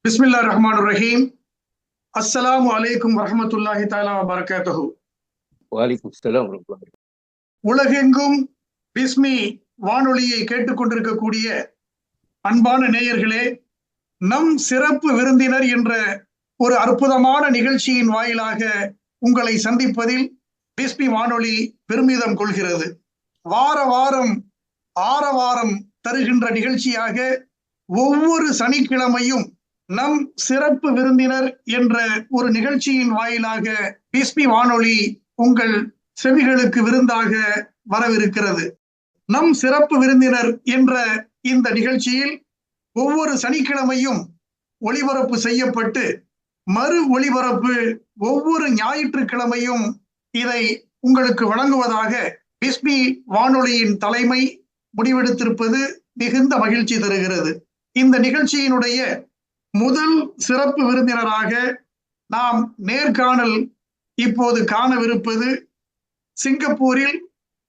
பிஸ்மில்லாஹிர் ரஹ்மானிர் ரஹீம். அஸ்ஸலாமு அலைக்கும் வரஹ்மத்துல்லாஹி தஆலா வ பரகாத்துஹு. வலைக்கும் ஸலாம் வரஹ்மத்துல்லாஹி. உலகெங்கும் பிஸ்மி வானொலியை கேட்டுக்கொண்டிருக்கக்கூடிய அன்பான நேயர்களே, நம் சிறப்பு விருந்தினர் என்ற ஒரு அற்புதமான நிகழ்ச்சியின் வாயிலாக உங்களை சந்திப்பதில் பிஸ்மி வானொலி பெருமிதம் கொள்கிறது. வார வாரம் ஆரவாரம் தருகின்ற நிகழ்ச்சியாக ஒவ்வொரு சனிக்கிழமையும் நம் சிறப்பு விருந்தினர் என்ற ஒரு நிகழ்ச்சியின் வாயிலாக பிஸ்மி வானொலி உங்கள் செவிகளுக்கு விருந்தாக வரவிருக்கிறது. நம் சிறப்பு விருந்தினர் என்ற இந்த நிகழ்ச்சியில் ஒவ்வொரு சனிக்கிழமையும் ஒளிபரப்பு செய்யப்பட்டு மறு ஒளிபரப்பு ஒவ்வொரு ஞாயிற்றுக்கிழமையும் இதை உங்களுக்கு வழங்குவதாக பிஸ்மி வானொலியின் தலைமை முடிவெடுத்திருப்பது மிகுந்த மகிழ்ச்சி தருகிறது. இந்த நிகழ்ச்சியினுடைய முதல் சிறப்பு விருந்தினராக நாம் நேர்காணல் இப்போது காணவிருப்பது சிங்கப்பூரில்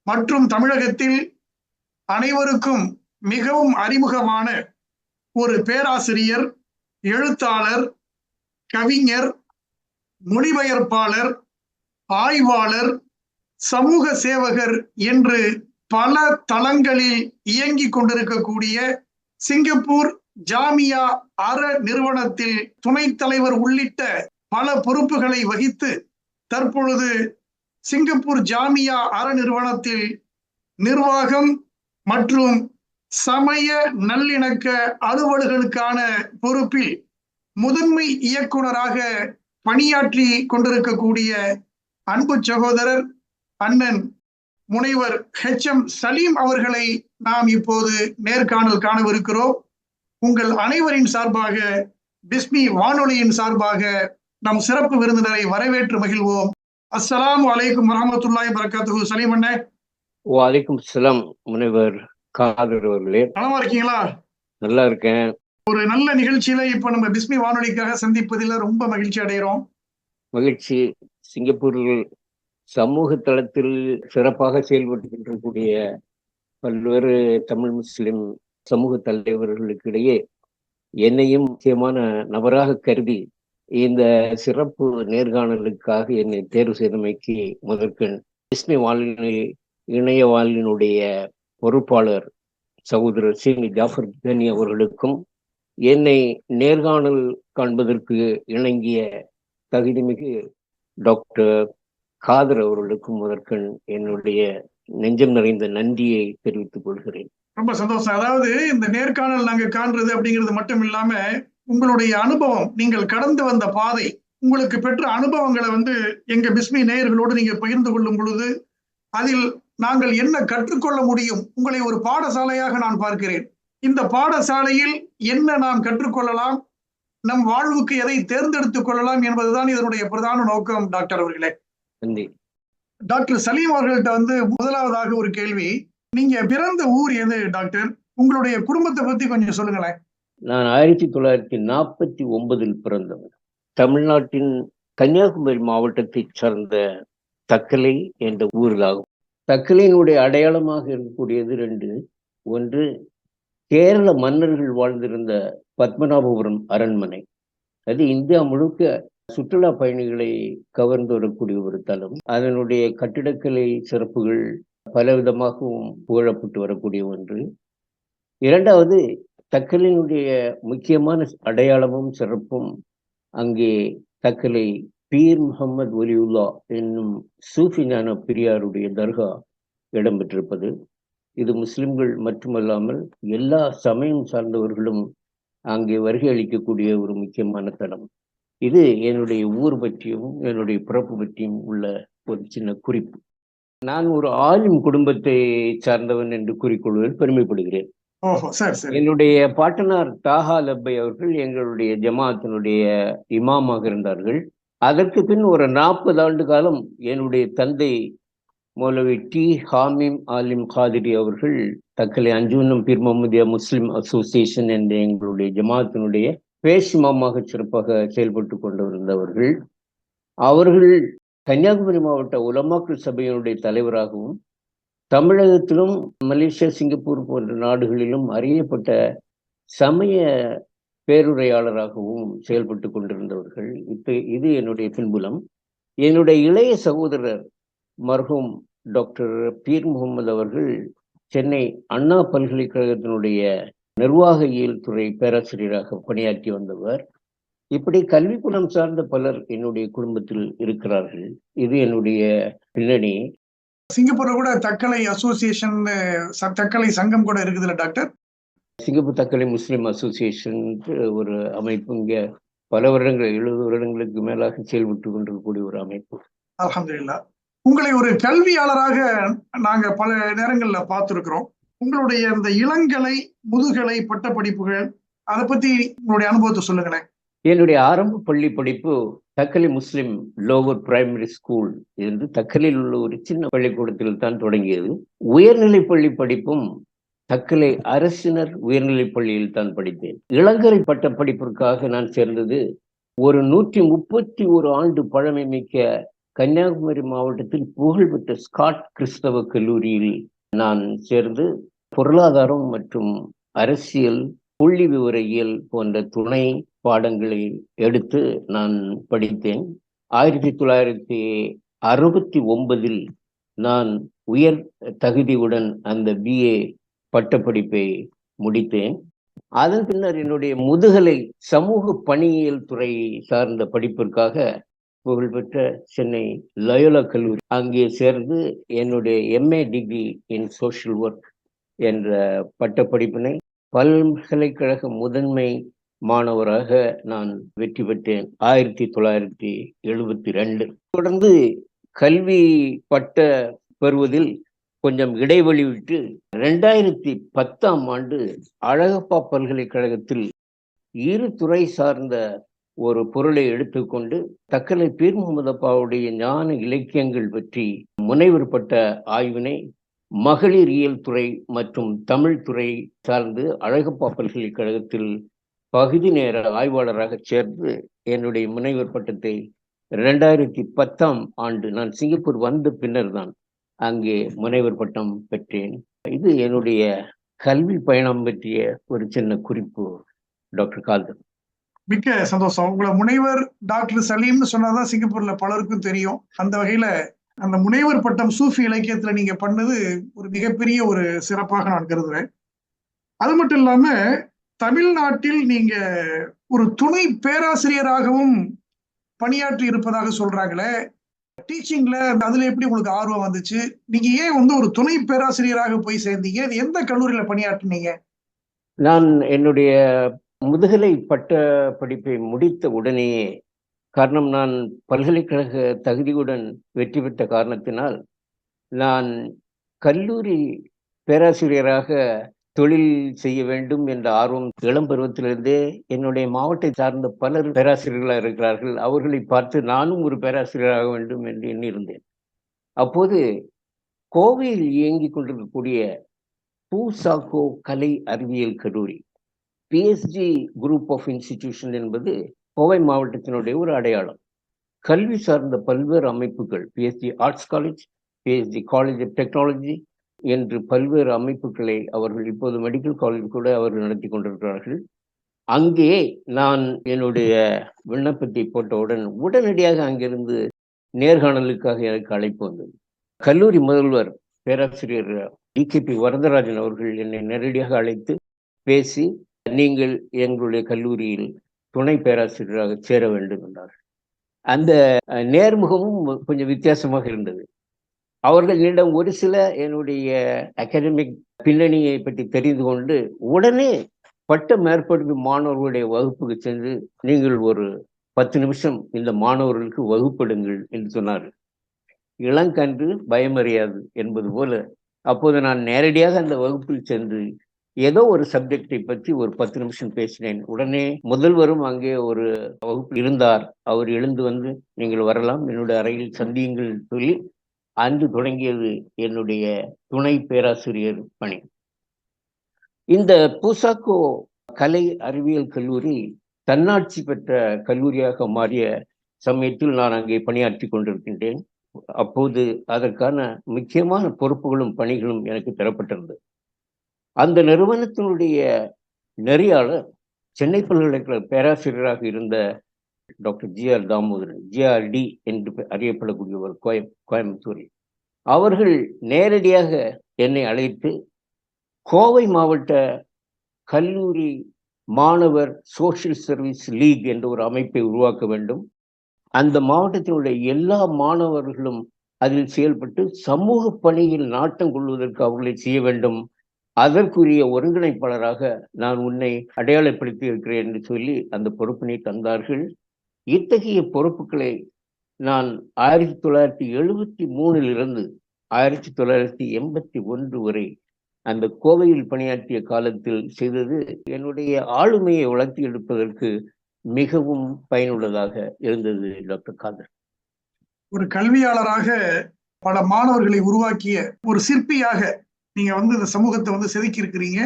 மற்றும் தமிழகத்தில் அனைவருக்கும் மிகவும் அறிமுகமான ஒரு பேராசிரியர், எழுத்தாளர், கவிஞர், மொழிபெயர்ப்பாளர், ஆய்வாளர், சமூக சேவகர் என்று பல தளங்களில் இயங்கிக் கொண்டிருக்கக்கூடிய சிங்கப்பூர் ஜாமியா அற நிறுவனத்தில் துணைத் தலைவர் உள்ளிட்ட பல பொறுப்புகளை வகித்து தற்பொழுது சிங்கப்பூர் ஜாமியா அற நிறுவனத்தில் நிர்வாகம் மற்றும் சமய நல்லிணக்க அலுவல்களுக்கான பொறுப்பில் முதன்மை இயக்குனராக பணியாற்றி கொண்டிருக்கக்கூடிய அன்பு சகோதரர் அண்ணன் முனைவர் HM சலீம் அவர்களை நாம் இப்போது நேர்காணல் காணவிருக்கிறோம். உங்கள் அனைவரின் சார்பாக, பிஸ்மி வானொலியின் சார்பாக நம் சிறப்பு விருந்தினரை வரவேற்று மகிழ்வோம். அஸ்ஸலாமு அலைக்கும் வரஹ்மத்துல்லாஹி பரகாத்துஹு. சலீம் அண்ணே. வலைக்கும் ஸலாம் முனைவர் காதர் அவர்களே. நலமா இருக்கீங்களா? நல்லா இருக்கேன். ஒரு நல்ல நிகழ்ச்சியில இப்ப நம்ம பிஸ்மி வானொலிக்காக சந்திப்பதில் ரொம்ப மகிழ்ச்சி அடைகிறோம். மகிழ்ச்சி. சிங்கப்பூரில் சமூக தளத்தில் சிறப்பாக செயல்பட்டு கொண்டிருக்கக்கூடிய பல்வேறு தமிழ் முஸ்லிம் சமூக தலைவர்களுக்கு இடையே என்னையும் முக்கியமான நபராக கருதி இந்த சிறப்பு நேர்காணலுக்காக என்னை தேர்வு செய்தமைக்கு முதற்கண் பிஸ்மி வானொலி இணைய வானொலியினுடைய பொறுப்பாளர் சகோதரர் சீனி ஜாஃபர் கனி அவர்களுக்கும் என்னை நேர்காணல் காண்பதற்கு இணங்கிய தகுதிமிகு டாக்டர் காதர் அவர்களுக்கும் முதற்கண் என்னுடைய நெஞ்சம் நிறைந்த நன்றியை தெரிவித்துக் கொள்கிறேன். ரொம்ப சந்தோஷம். அதாவது இந்த நேர்காணல் நாங்க காண்றது அப்படிங்கிறது மட்டும் இல்லாம உங்களுடைய அனுபவம், நீங்கள் கடந்து வந்த பாதை, உங்களுக்கு பெற்ற அனுபவங்களை எங்க பிஸ்மி நேயர்களோடு நீங்க பகிர்ந்து கொள்ளும் பொழுது அதில் நாங்கள் என்ன கற்றுக்கொள்ள முடியும், உங்களை ஒரு பாடசாலையாக நான் பார்க்கிறேன். இந்த பாடசாலையில் என்ன நாம் கற்றுக்கொள்ளலாம், நம் வாழ்வுக்கு எதை தேர்ந்தெடுத்துக் கொள்ளலாம் என்பதுதான் இதனுடைய பிரதான நோக்கம். டாக்டர் அவர்களே, நன்றி. டாக்டர் சலீம் அவர்கள்ட்ட முதலாவதாக ஒரு கேள்வி. நீங்க பிறந்த ஊர் எது டாக்டர்? உங்களுடைய குடும்பத்தை பத்தி கொஞ்சம் சொல்லுங்களேன். நான் 1949 பிறந்தவர். தமிழ்நாட்டின் கன்னியாகுமரி மாவட்டத்தை சார்ந்த தக்கலை என்ற ஊரிலாகும். தக்கலையினுடைய அடையாளமாக இருக்கக்கூடியது ரெண்டு. ஒன்று, கேரள மன்னர்கள் வாழ்ந்திருந்த பத்மநாபபுரம் அரண்மனை. அது இந்தியா முழுக்க சுற்றுலா பயணிகளை கவர்ந்து வரக்கூடிய ஒரு தலம். அதனுடைய கட்டிடக்கலை சிறப்புகள் பலவிதமாகவும் புகழப்பட்டு வரக்கூடிய ஒன்று. இரண்டாவது, தக்கலினுடைய முக்கியமான அடையாளமும் சிறப்பும் அங்கே தக்கலை பீர் முகமது ஒலியுல்லா என்னும் சூஃபி ஞான பெரியாருடைய தர்கா இடம்பெற்றிருப்பது. இது முஸ்லிம்கள் மட்டுமல்லாமல் எல்லா சமயம் சார்ந்தவர்களும் அங்கே வருகை அளிக்கக்கூடிய ஒரு முக்கியமான தலம். இது என்னுடைய ஊர் பற்றியும் என்னுடைய பிறப்பு பற்றியும் உள்ள ஒரு சின்ன குறிப்பு. நான் ஒரு ஆலிம் குடும்பத்தை சார்ந்தவன் என்று கூறிக்கொள்வதில் பெருமைப்படுகிறேன். என்னுடைய பாட்டனார் தாஹா லப்பை அவர்கள் எங்களுடைய ஜமாத்தினுடைய இமாமாக இருந்தார்கள். அதற்கு பின் ஒரு 40 ஆண்டு காலம் என்னுடைய தந்தை மௌலவி டி ஹாமிம் ஆலிம் காதிரி அவர்கள் தக்கலை அஞ்சுவனம் பீர் முஹம்மதியா முஸ்லிம் அசோசியேஷன் என்ற எங்களுடைய ஜமாத்தினுடைய பேஷிமாமாக சிறப்பாக செயல்பட்டு கொண்டிருந்தவர்கள். அவர்கள் கன்னியாகுமரி மாவட்ட உலமாக்கள் சபையினுடைய தலைவராகவும் தமிழகத்திலும் மலேசியா, சிங்கப்பூர் போன்ற நாடுகளிலும் அறியப்பட்ட சமய பேருரையாளராகவும் செயல்பட்டு கொண்டிருந்தவர்கள். இது என்னுடைய பின்புலம். என்னுடைய இளைய சகோதரர் மர்ஹூம் டாக்டர் பீர் முகமது அவர்கள் சென்னை அண்ணா பல்கலைக்கழகத்தினுடைய நிர்வாகியல் துறை பேராசிரியராக பணியாற்றி வந்தவர். இப்படி கல்வி புலம் சார்ந்த பலர் என்னுடைய குடும்பத்தில் இருக்கிறார்கள். இது என்னுடைய பின்னணி. சிங்கப்பூர்ல கூட தக்கலை அசோசியேஷன், தக்கலை சங்கம் கூட இருக்குதுல்ல டாக்டர்? சிங்கப்பூர் தக்கலை முஸ்லிம் அசோசியேஷன் ஒரு அமைப்பு இங்க பல வருடங்கள் 70 வருடங்களுக்கு மேலாக செயல்பட்டு கொண்டிருக்கக்கூடிய ஒரு அமைப்பு. அல்ஹம்துலில்லாஹ். உங்களை ஒரு கல்வியாளராக நாங்க பல நேரங்கள்ல பார்த்திருக்கிறோம். உங்களுடைய இந்த இளங்கலை, முதுகலை பட்ட படிப்புகள், அதை பத்தி உங்களுடைய அனுபவத்தை சொல்லுங்களேன். என்னுடைய ஆரம்ப பள்ளி படிப்பு தக்கலை முஸ்லிம் லோவர் பிரைமரி ஸ்கூல் என்று தக்கலில் உள்ள ஒரு சின்ன பள்ளிக்கூடத்தில் தான் தொடங்கியது. உயர்நிலை பள்ளி படிப்பும் தக்கலை அரசினர் உயர்நிலை பள்ளியில் தான் படித்தேன். இளங்கலை பட்ட படிப்பிற்காக நான் சேர்ந்தது ஒரு 131 ஆண்டு பழமை மிக்க கன்னியாகுமரி மாவட்டத்தில் புகழ்பெற்ற ஸ்காட் கிறிஸ்தவ கல்லூரியில் நான் சேர்ந்து பொருளாதாரம் மற்றும் அரசியல், புள்ளி விவரியல் போன்ற துணை பாடங்களை எடுத்து நான் படித்தேன். 1969 நான் உயர் தகுதியுடன் அந்த BA பட்டப்படிப்பை முடித்தேன். அதன் பின்னர் என்னுடைய முதுகலை சமூக பணியியல் துறை சார்ந்த படிப்பிற்காக புகழ்பெற்ற சென்னை லயோலா கல்லூரி அங்கே சேர்ந்து என்னுடைய MA degree in social work என்ற பட்டப்படிப்பினை பல்கலைக்கழக முதன்மை மாணவராக நான் வெற்றி பெற்றேன் 1972. தொடர்ந்து கல்வி பட்ட பெறுவதில் கொஞ்சம் இடைவெளி விட்டு 2010ஆம் ஆண்டு அழகப்பா பல்கலைக்கழகத்தில் இரு துறை சார்ந்த ஒரு பொருளை எடுத்துக்கொண்டு தக்கலை பீர் முகமது அப்பாவுடைய ஞான இலக்கியங்கள் பற்றி முனைவர் பட்ட ஆய்வினை மகளிரியல் துறை மற்றும் தமிழ் துறை சார்ந்து அழகப்பா பல்கலைக்கழகத்தில் பகுதி நேர ஆய்வாளராக சேர்ந்து என்னுடைய முனைவர் பட்டத்தை 2010ஆம் ஆண்டு நான் சிங்கப்பூர் வந்த பின்னர் தான் அங்கே முனைவர் பட்டம் பெற்றேன். இது என்னுடைய கல்வி பயணம் பற்றிய ஒரு சின்ன குறிப்பு டாக்டர் கால்தன். மிக்க சந்தோஷம். உங்களை முனைவர் டாக்டர் சலீம்னு சொன்னாதான் சிங்கப்பூர்ல பலருக்கும் தெரியும். அந்த வகையில அந்த முனைவர் பட்டம் சூஃபி இலக்கியத்துல நீங்க பண்ணது ஒரு மிகப்பெரிய ஒரு சிறப்பாக நான் கருதுறேன். அது மட்டும் இல்லாம தமிழ்நாட்டில் நீங்க ஒரு துணை பேராசிரியராகவும் பணியாற்றி இருப்பதாக சொல்றாங்களே, டீச்சிங்ல அதுல எப்படி உங்களுக்கு ஆர்வம் வந்துச்சு? நீங்க ஏன் ஒரு துணை பேராசிரியராக போய் சேர்ந்தீங்க? இது எந்த கல்லூரியில பணியாற்றினீங்க? நான் என்னுடைய முதுகலை பட்ட படிப்பை முடித்த உடனேயே, காரணம் நான் பல்கலைக்கழக தகுதியுடன் வெற்றி பெற்ற காரணத்தினால் நான் கல்லூரி பேராசிரியராக தொழில் செய்ய வேண்டும் என்ற ஆர்வம் இளம் பருவத்திலிருந்தே என்னுடைய மாவட்டத்தை சார்ந்த பலர் பேராசிரியர்களாக இருக்கிறார்கள். அவர்களை பார்த்து நானும் ஒரு பேராசிரியராக வேண்டும் என்று எண்ணியிருந்தேன். அப்போது கோவையில் இயங்கிக் கொண்டிருக்கக்கூடிய பூசாக்கோ கலை அறிவியல் கல்லூரி, PSG குரூப் ஆஃப் இன்ஸ்டிடியூஷன் என்பது கோவை மாவட்டத்தினுடைய ஒரு அடையாளம். கல்வி சார்ந்த பல்வேறு அமைப்புகள், PSG arts college, PSG college of technology என்று பல்வேறு அமைப்புகளை அவர்கள் இப்போது மெடிக்கல் காலேஜ் கூட அவர்கள் நடத்தி கொண்டிருக்கிறார்கள். அங்கே நான் என்னுடைய விண்ணப்பத்தை போட்டவுடன் உடனடியாக அங்கிருந்து நேர்காணலுக்காக எனக்கு அழைப்பு வந்தது. கல்லூரி முதல்வர் பேராசிரியர் DKP வரதராஜன் அவர்கள் என்னை நேரடியாக அழைத்து பேசி, நீங்கள் எங்களுடைய கல்லூரியில் துணை பேராசிரியராக சேர வேண்டும் என்றார். அந்த நேர்முகமும் கொஞ்சம் வித்தியாசமாக இருந்தது. அவர்களிடம் ஒரு சில என்னுடைய அகாடமிக் பின்னணியை பற்றி தெரிந்து கொண்டு உடனே பட்ட மேற்படிப்பு மாணவர்களுடைய வகுப்புக்கு சென்று நீங்கள் ஒரு 10 நிமிஷம் இந்த மாணவர்களுக்கு வகுப்பெடுங்கள் என்று சொன்னார். இளங்கன்று பயமறியாது என்பது போல அப்போது நான் நேரடியாக அந்த வகுப்பில் சென்று ஏதோ ஒரு சப்ஜெக்டை பற்றி ஒரு 10 நிமிஷம் பேசினேன். உடனே முதல்வரும் அங்கே ஒரு வகுப்பில் இருந்தார். அவர் எழுந்து வந்து, நீங்கள் வரலாம், என்னுடைய அறையில் சந்தியுங்கள் சொல்லி அன்று தொடங்கியது என்னுடைய துணை பேராசிரியர் பணி. இந்த பூசாக்கோ கலை அறிவியல் கல்லூரி தன்னாட்சி பெற்ற கல்லூரியாக மாறிய சமயத்தில் நான் அங்கே பணியாற்றி கொண்டிருக்கின்றேன். அப்போது அதற்கான முக்கியமான பொறுப்புகளும் பணிகளும் எனக்கு தரப்பட்டிருந்தது. அந்த நிறுவனத்தினுடைய நெறியாளர் சென்னை பல்கலைக்கழக பேராசிரியராக இருந்த டாக்டர் ஜி.ஆர். தாமோதரன், ஜிஆர்டி என்று அறியப்படக்கூடிய ஒரு கோயம்புத்தூரில், அவர்கள் நேரடியாக என்னை அழைத்து கோவை மாவட்ட கல்லூரி மாணவர் சோசியல் சர்வீஸ் லீக் என்ற ஒரு அமைப்பை உருவாக்க வேண்டும், அந்த மாவட்டத்தினுடைய எல்லா மாணவர்களும் அதில் செயல்பட்டு சமூக பணியில் நாட்டம் கொள்வதற்கு அவர்களை செய்ய வேண்டும், அதற்குரிய ஒருங்கிணைப்பாளராக நான் உன்னை அடையாளப்படுத்தி இருக்கிறேன் என்று சொல்லி அந்த பொறுப்பினை தந்தார்கள். இத்தகைய பொறுப்புகளை நான் 1973 1981 வரை அந்த கோவையில் பணியாற்றிய காலத்தில் செய்தது என்னுடைய ஆளுமையை வளர்த்தி எடுப்பதற்கு மிகவும் பயனுள்ளதாக இருந்தது. டாக்டர் காதர், ஒரு கல்வியாளராக பல மாணவர்களை உருவாக்கிய ஒரு சிற்பியாக நீங்க இந்த சமூகத்தை செதுக்கி இருக்கிறீங்க.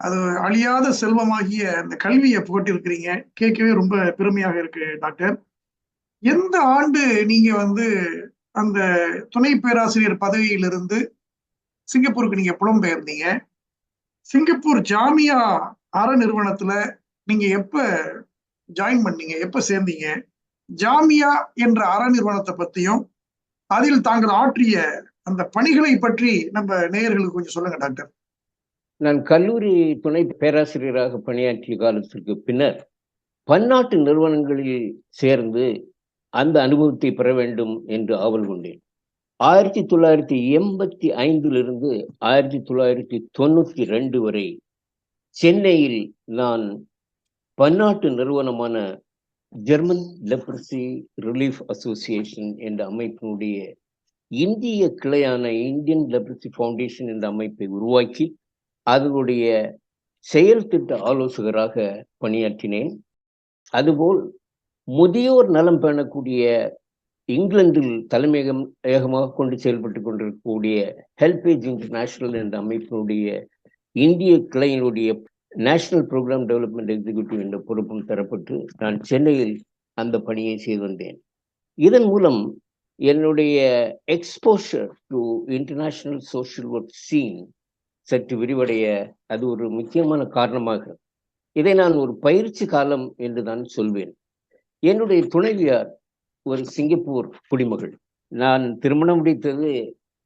அது அழியாத செல்வமாகிய அந்த கல்வியை புகட்டிருக்கிறீங்க. கேட்கவே ரொம்ப பெருமையாக இருக்கு டாக்டர். எந்த ஆண்டு நீங்க அந்த துணை பேராசிரியர் பதவியிலிருந்து சிங்கப்பூருக்கு நீங்க புலம்பெயர்ந்தீங்க? சிங்கப்பூர் ஜாமியா அற நிறுவனத்துல நீங்க எப்ப ஜாயின் பண்ணீங்க, எப்ப சேர்ந்தீங்க? ஜாமியா என்ற அற நிறுவனத்தை பத்தியும் அதில் தாங்கள் ஆற்றிய அந்த பணிகளை பற்றி நம்ம நேயர்களுக்கு கொஞ்சம் சொல்லுங்க டாக்டர். நான் கல்லூரி துணை பேராசிரியராக பணியாற்றிய காலத்திற்கு பின்னர் பன்னாட்டு நிறுவனங்களில் சேர்ந்து அந்த அனுபவத்தை பெற வேண்டும் என்று ஆவல் கொண்டேன். 1985 1992 வரை சென்னையில் நான் பன்னாட்டு நிறுவனமான ஜெர்மன் லெப்ரசி ரிலீஃப் அசோசியேஷன் என்ற அமைப்பினுடைய இந்திய கிளையான இந்தியன் லெப்ரசி ஃபவுண்டேஷன் என்ற அமைப்பை உருவாக்கி அதனுடைய செயல் திட்ட ஆலோசகராக பணியாற்றினேன். அதுபோல் முதியோர் நலம் பேணக்கூடிய இங்கிலாந்தில் தலைமையகமாக கொண்டு செயல்பட்டு கொண்டிருக்கக்கூடிய ஹெல்பேஜ் இன்டர்நேஷனல் என்ற அமைப்பினுடைய இந்திய கிளையினுடைய நேஷனல் ப்ரோக்ராம் டெவலப்மெண்ட் எக்ஸிக்யூட்டிவ் என்ற பொறுப்பும் தரப்பட்டு நான் சென்னையில் அந்த பணியை செய்து வந்தேன். இதன் மூலம் என்னுடைய exposure to international social work scene சற்று விரிவடைய அது ஒரு முக்கியமான காரணமாக இதை நான் ஒரு பயிற்சி காலம் என்று தான் சொல்வேன். என்னுடைய துணைவியார் ஒரு சிங்கப்பூர் குடிமகள். நான் திருமணம் முடித்தது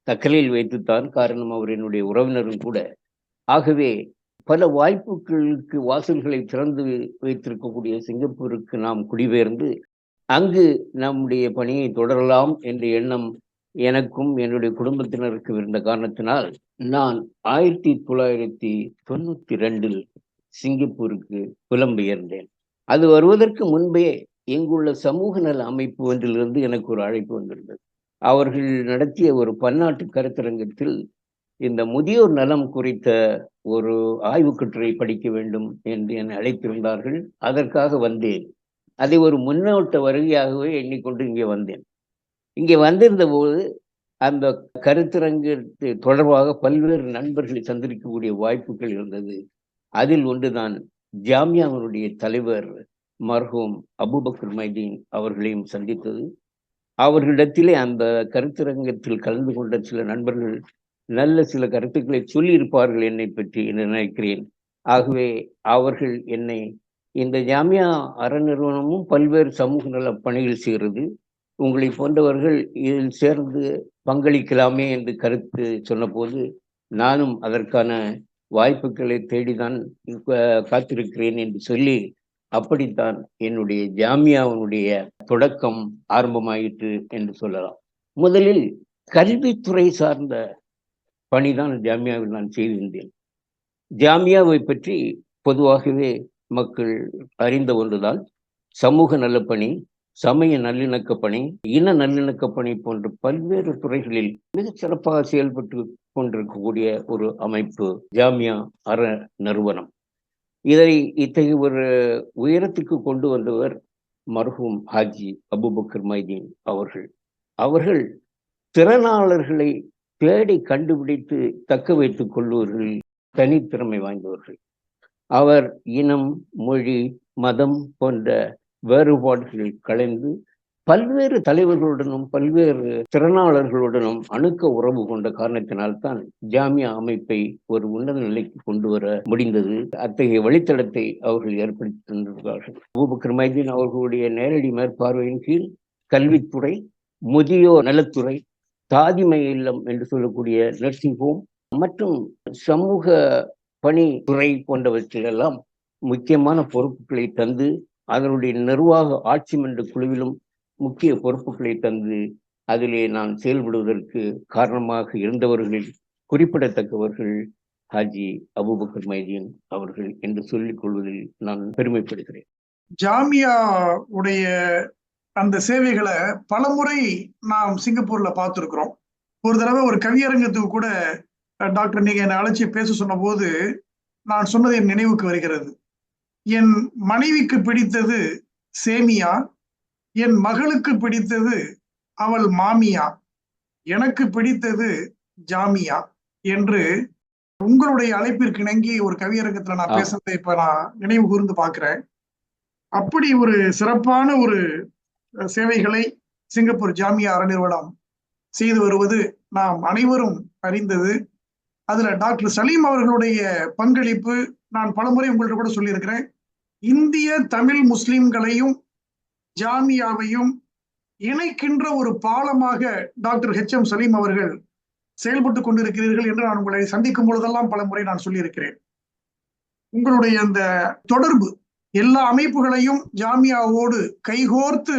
தக்கலையில் வைத்துத்தான், காரணம் அவர் என்னுடைய உறவினரும் கூட. ஆகவே பல வாய்ப்புகளுக்கு வாசல்களை திறந்து வைத்திருக்கக்கூடிய சிங்கப்பூருக்கு நாம் குடிபெயர்ந்து அங்கு நம்முடைய பணியை தொடரலாம் என்ற எண்ணம் எனக்கும் என்னுடைய குடும்பத்தினருக்கு இருந்த காரணத்தினால் நான் 1992 சிங்கப்பூருக்கு புலம்பெயர்ந்தேன். அது வருவதற்கு முன்பே இங்குள்ள சமூக நல அமைப்பு ஒன்றிலிருந்து எனக்கு ஒரு அழைப்பு வந்திருந்தது. அவர்கள் நடத்திய ஒரு பன்னாட்டு கருத்தரங்கத்தில் இந்த முதியோர் நலம் குறித்த ஒரு ஆய்வு கட்டுரை படிக்க வேண்டும் என்று என்னை அழைத்திருந்தார்கள். அதற்காக வந்தேன். அதை ஒரு முன்னோட்ட வருகையாகவே எண்ணிக்கொண்டு இங்கே வந்தேன். இங்கே வந்திருந்த போது அந்த கருத்தரங்கத்தை தொடர்பாக பல்வேறு நண்பர்களை சந்திக்கக்கூடிய வாய்ப்புகள் இருந்தது. அதில் ஒன்றுதான் ஜாமியாவினுடைய தலைவர் மர்ஹூம் அபூபக்கர் மைதீன் அவர்களையும் சந்தித்தது. அவர்களிடத்திலே அந்த கருத்தரங்கத்தில் கலந்து கொண்ட சில நண்பர்கள் நல்ல சில கருத்துக்களை சொல்லியிருப்பார்கள் என்னை பற்றி என்று நினைக்கிறேன். ஆகவே அவர்கள் என்னை இந்த ஜாமியா அற நிறுவனமும் பல்வேறு சமூக நல பணிகள் செய்கிறது, உங்களை போன்றவர்கள் இதில் சேர்ந்து பங்களிக்கலாமே என்று கருத்து சொன்னபோது நானும் அதற்கான வாய்ப்புகளை தேடிதான் காத்திருக்கிறேன் என்று சொல்லி அப்படித்தான் என்னுடைய ஜாமியாவினுடைய தொடக்கம் ஆரம்பமாயிற்று என்று சொல்லலாம். முதலில் கல்வித்துறை சார்ந்த பணிதான் ஜாமியாவில் நான் செய்திருந்தேன். ஜாமியாவை பற்றி பொதுவாகவே மக்கள் அறிந்த ஒன்றுதான் சமூக நலப்பணி, சமய நல்லிணக்க பணி, இன நல்லிணக்க பணி போன்ற பல்வேறு துறைகளில் மிகச் சிறப்பாக செயல்பட்டு கொண்டிருக்கக்கூடிய ஒரு அமைப்பு ஜாமியா அற நிறுவனம். இதை இத்தகைய ஒரு உயரத்துக்கு கொண்டு வந்தவர் மர்ஹூம் ஹாஜி அபூபக்கர் மைதீன் அவர்கள். அவர்கள் திறனாளர்களை தேடி கண்டுபிடித்து தக்க வைத்துக் கொள்வதில் தனித்திறமை வாய்ந்தவர்கள். அவர் இனம், மொழி, மதம் போன்ற வேறுபாடுகளை களைந்து பல்வேறு தலைவர்களுடனும் பல்வேறு திறனாளர்களுடனும் அணுக்க உறவு கொண்ட காரணத்தினால்தான் ஜாமியா அமைப்பை ஒரு உன்னத நிலைக்கு கொண்டு வர முடிந்தது. அத்தகைய வழித்தடத்தை அவர்கள் ஏற்படுத்தி தந்திருக்கிறார்கள். அபூபக்கர் மைதீன் அவர்களுடைய நேரடி மேற்பார்வையின் கீழ் கல்வித்துறை, முதியோர் நலத்துறை, தாதிமை இல்லம் என்று சொல்லக்கூடிய நர்சிங் ஹோம் மற்றும் சமூக பணித்துறை போன்றவற்றிலெல்லாம் முக்கியமான பொறுப்புகளை தந்து, அதனுடைய நிர்வாக ஆட்சி மன்ற குழுவிலும் முக்கிய பொறுப்புகளை தந்து அதிலே நான் செயல்படுவதற்கு காரணமாக இருந்தவர்களில் குறிப்பிடத்தக்கவர்கள் ஹாஜி அபூபக்கர் மைதீன் அவர்கள் என்று சொல்லிக் கொள்வதில் நான் பெருமைப்படுகிறேன். ஜாமியா உடைய அந்த சேவைகளை பலமுறை நாம் சிங்கப்பூர்ல பார்த்துருக்கிறோம். ஒரு தடவை ஒரு கவியரங்கத்துக்கு கூட டாக்டர் நீங்க என்னை அழைச்சி பேச சொன்ன போது நான் சொன்னது என் நினைவுக்கு வருகிறது. என் மனைவிக்கு பிடித்தது சேமியா, என் மகளுக்கு பிடித்தது அவள் மாமியா, எனக்கு பிடித்தது ஜாமியா என்று உங்களுடைய அழைப்பிற்கு இணங்கி ஒரு கவியரங்கத்துல நான் பேசுறதை இப்ப நான் நினைவு கூர்ந்து பார்க்கிறேன். அப்படி ஒரு சிறப்பான ஒரு சேவைகளை சிங்கப்பூர் ஜாமியா அறநிறுவனம் செய்து வருவது நாம் அனைவரும் அறிந்தது. அதுல டாக்டர் சலீம் அவர்களுடைய பங்களிப்பு நான் பலமுறை உங்கள்ட்ட கூட சொல்லியிருக்கிறேன். இந்திய தமிழ் முஸ்லிம்களையும் ஜாமியாவையும் இணைக்கின்ற ஒரு பாலமாக டாக்டர் HM சலீம் அவர்கள் செயல்பட்டு கொண்டிருக்கிறீர்கள் என்று நான் உங்களை சந்திக்கும் பொழுதெல்லாம் பல முறை நான் சொல்லியிருக்கிறேன். உங்களுடைய அந்த தொடர்பு எல்லா அமைப்புகளையும் ஜாமியாவோடு கைகோர்த்து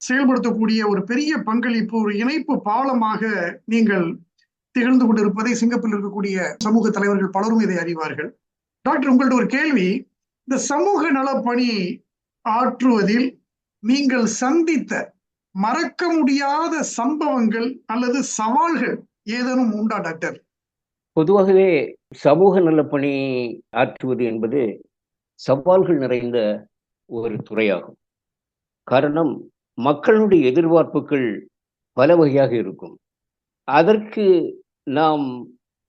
செயல்படுத்தக்கூடிய ஒரு பெரிய பங்களிப்பு, ஒரு இணைப்பு பாலமாக நீங்கள் திகழ்ந்து கொண்டிருப்பதை சிங்கப்பூரில் இருக்கக்கூடிய சமூக தலைவர்கள் பலரும் இதை அறிவார்கள். டாக்டர், உங்கள்ட்ட ஒரு கேள்வி. இந்த சமூக நலப்பணி ஆற்றுவதில் நீங்கள் சந்தித்த மறக்க முடியாத சம்பவங்கள் அல்லது சவால்கள் ஏதேனும் உண்டா டாக்டர்? பொதுவாகவே சமூக நலப்பணி ஆற்றுவது என்பது சவால்கள் நிறைந்த ஒரு துறையாகும். காரணம், மக்களுடைய எதிர்பார்ப்புகள் பல வகையாக இருக்கும். அதற்கு நாம்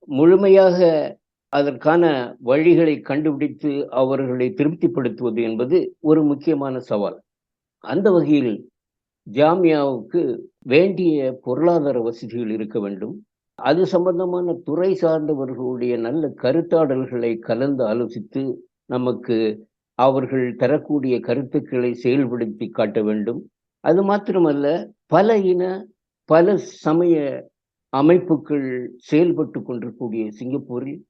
முழுமையாக அதற்கான வழிகளை கண்டுபிடித்து அவர்களை திருப்திப்படுத்துவது என்பது ஒரு முக்கியமான சவால். அந்த வகையில் ஜாமியாவுக்கு வேண்டிய பொருளாதார வசதிகள் இருக்க வேண்டும். அது சம்பந்தமான துறை சார்ந்தவர்களுடைய நல்ல கருத்தாடல்களை கலந்து ஆலோசித்து நமக்கு அவர்கள் தரக்கூடிய கருத்துக்களை செயல்படுத்தி காட்ட வேண்டும். அது மாத்திரமல்ல, பல இன பல சமய அமைப்புகள் செயல்பட்டு கொண்டிருக்கூடிய சிங்கப்பூரில்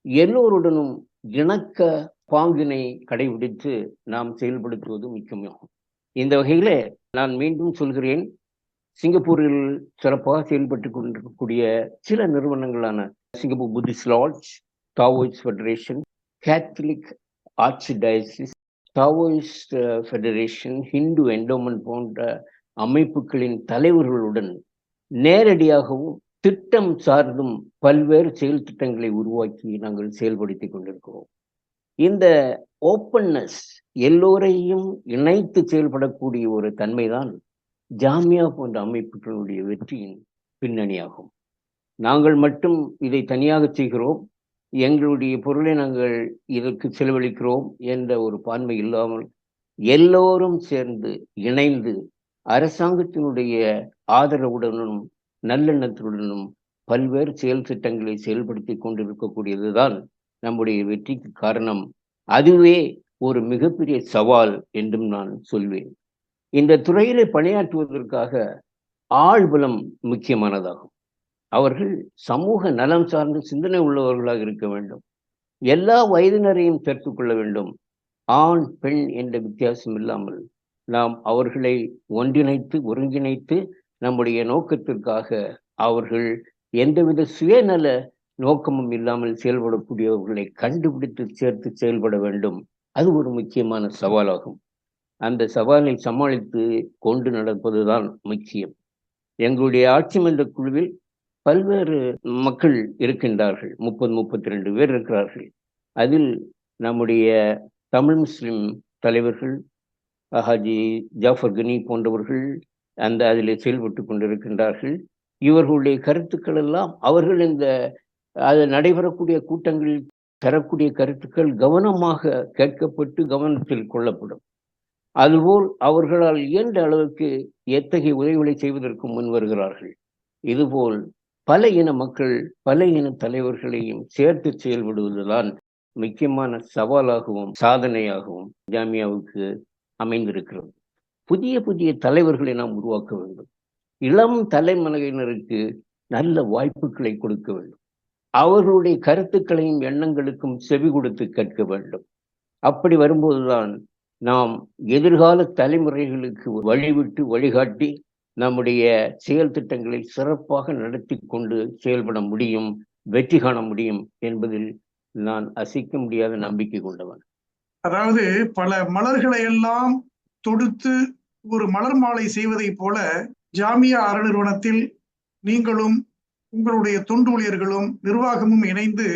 எல்லோருடனும் இணக்க பாங்கினை கடைபிடித்து நாம் செயல்படுத்துவது முக்கியமாகும். இந்த வகையில நான் மீண்டும் சொல்கிறேன், சிங்கப்பூரில் சிறப்பாக செயல்பட்டு கொண்டிருக்கக்கூடிய சில நிறுவனங்களான Singapore Buddhist lodge, Taoist federation, Catholic arch diocese, Taoist federation, Hindu endowment போன்ற அமைப்புகளின் தலைவர்களுடன் நேரடியாகவும் திட்டம் சார்ந்தும் பல்வேறு செயல் திட்டங்களை உருவாக்கி நாங்கள் செயல்படுத்தி கொண்டிருக்கிறோம். இந்த ஓப்பன்னஸ், எல்லோரையும் இணைத்து செயல்படக்கூடிய ஒரு தன்மைதான் ஜாமியா போன்ற அமைப்புகளுடைய வெற்றியின் பின்னணியாகும். நாங்கள் மட்டும் இதை தனியாக செய்கிறோம், எங்களுடைய பொருளை நாங்கள் இதற்கு செலவழிக்கிறோம் என்ற ஒரு பான்மை இல்லாமல் எல்லோரும் சேர்ந்து இணைந்து அரசாங்கத்தினுடைய ஆதரவுடனும் நல்லெண்ணத்துடனும் பல்வேறு செயல் திட்டங்களை செயல்படுத்தி கொண்டிருக்கக்கூடியதுதான் நம்முடைய வெற்றிக்கு காரணம். அதுவே ஒரு மிகப்பெரிய சவால் என்றும் நான் சொல்வேன். இந்த துறையிலே பணியாற்றுவதற்காக ஆழ்பலம் முக்கியமானதாகும். அவர்கள் சமூக நலம் சார்ந்த சிந்தனை உள்ளவர்களாக இருக்க வேண்டும். எல்லா வயதினரையும் சேர்த்து கொள்ள வேண்டும். ஆண் பெண் என்ற வித்தியாசம் இல்லாமல் நாம் அவர்களை ஒருங்கிணைத்து நம்முடைய நோக்கத்திற்காக அவர்கள் எந்தவித சுயநல நோக்கமும் இல்லாமல் செயல்படக்கூடியவர்களை கண்டுபிடித்து சேர்த்து செயல்பட வேண்டும். அது ஒரு முக்கியமான சவாலாகும். அந்த சவாலை சமாளித்து கொண்டு நடப்பதுதான் முக்கியம். எங்களுடைய ஆட்சி மன்ற குழுவில் பல்வேறு மக்கள் இருக்கின்றார்கள். 32 பேர் இருக்கிறார்கள். அதில் நம்முடைய தமிழ் முஸ்லிம் தலைவர்கள் ஹாஜி ஜாஃபர் கனி போன்றவர்கள் அதில் செயல்பட்டு கொண்டிருக்கின்றார்கள். இவர்களுடைய கருத்துக்கள் எல்லாம் அவர்கள் அது நடைபெறக்கூடிய கூட்டங்களில் தரக்கூடிய கருத்துக்கள் கவனமாக கேட்கப்பட்டு கவனத்தில் கொள்ளப்படும். அதுபோல் அவர்களால் இயன்ற அளவுக்கு எத்தகைய உதவிகளை செய்வதற்கு முன் வருகிறார்கள். இதுபோல் பல இன மக்கள், பல இன தலைவர்களையும் சேர்த்து செயல்படுவதுதான் முக்கியமான சவாலாகவும் சாதனையாகவும் ஜாமியாவுக்கு அமைந்திருக்கிறது. புதிய புதிய தலைவர்களை நாம் உருவாக்க வேண்டும். இளம் தலைமுறையினருக்கு நல்ல வாய்ப்புகளை கொடுக்க வேண்டும். அவர்களுடைய கருத்துக்களையும் எண்ணங்களுக்கும் செவி கொடுத்து கேட்க வேண்டும். அப்படி வரும்போதுதான் நாம் எதிர்கால தலைமுறைகளுக்கு வழிவிட்டு வழிகாட்டி நம்முடைய செயல் திட்டங்களை சிறப்பாக நடத்தி கொண்டு செயல்பட முடியும், வெற்றி காண முடியும் என்பதில் நான் அசைக்க முடியாத நம்பிக்கை கொண்டவன். அதாவது பல மலர்களை எல்லாம் தொடுத்து ஒரு மலர் மாலை செய்வதைப் போல ஜாமியா அறநிறுவனத்தில் நீங்களும் உங்களுடைய தொண்டு ஊழியர்களும் நிர்வாகமும் இணைந்து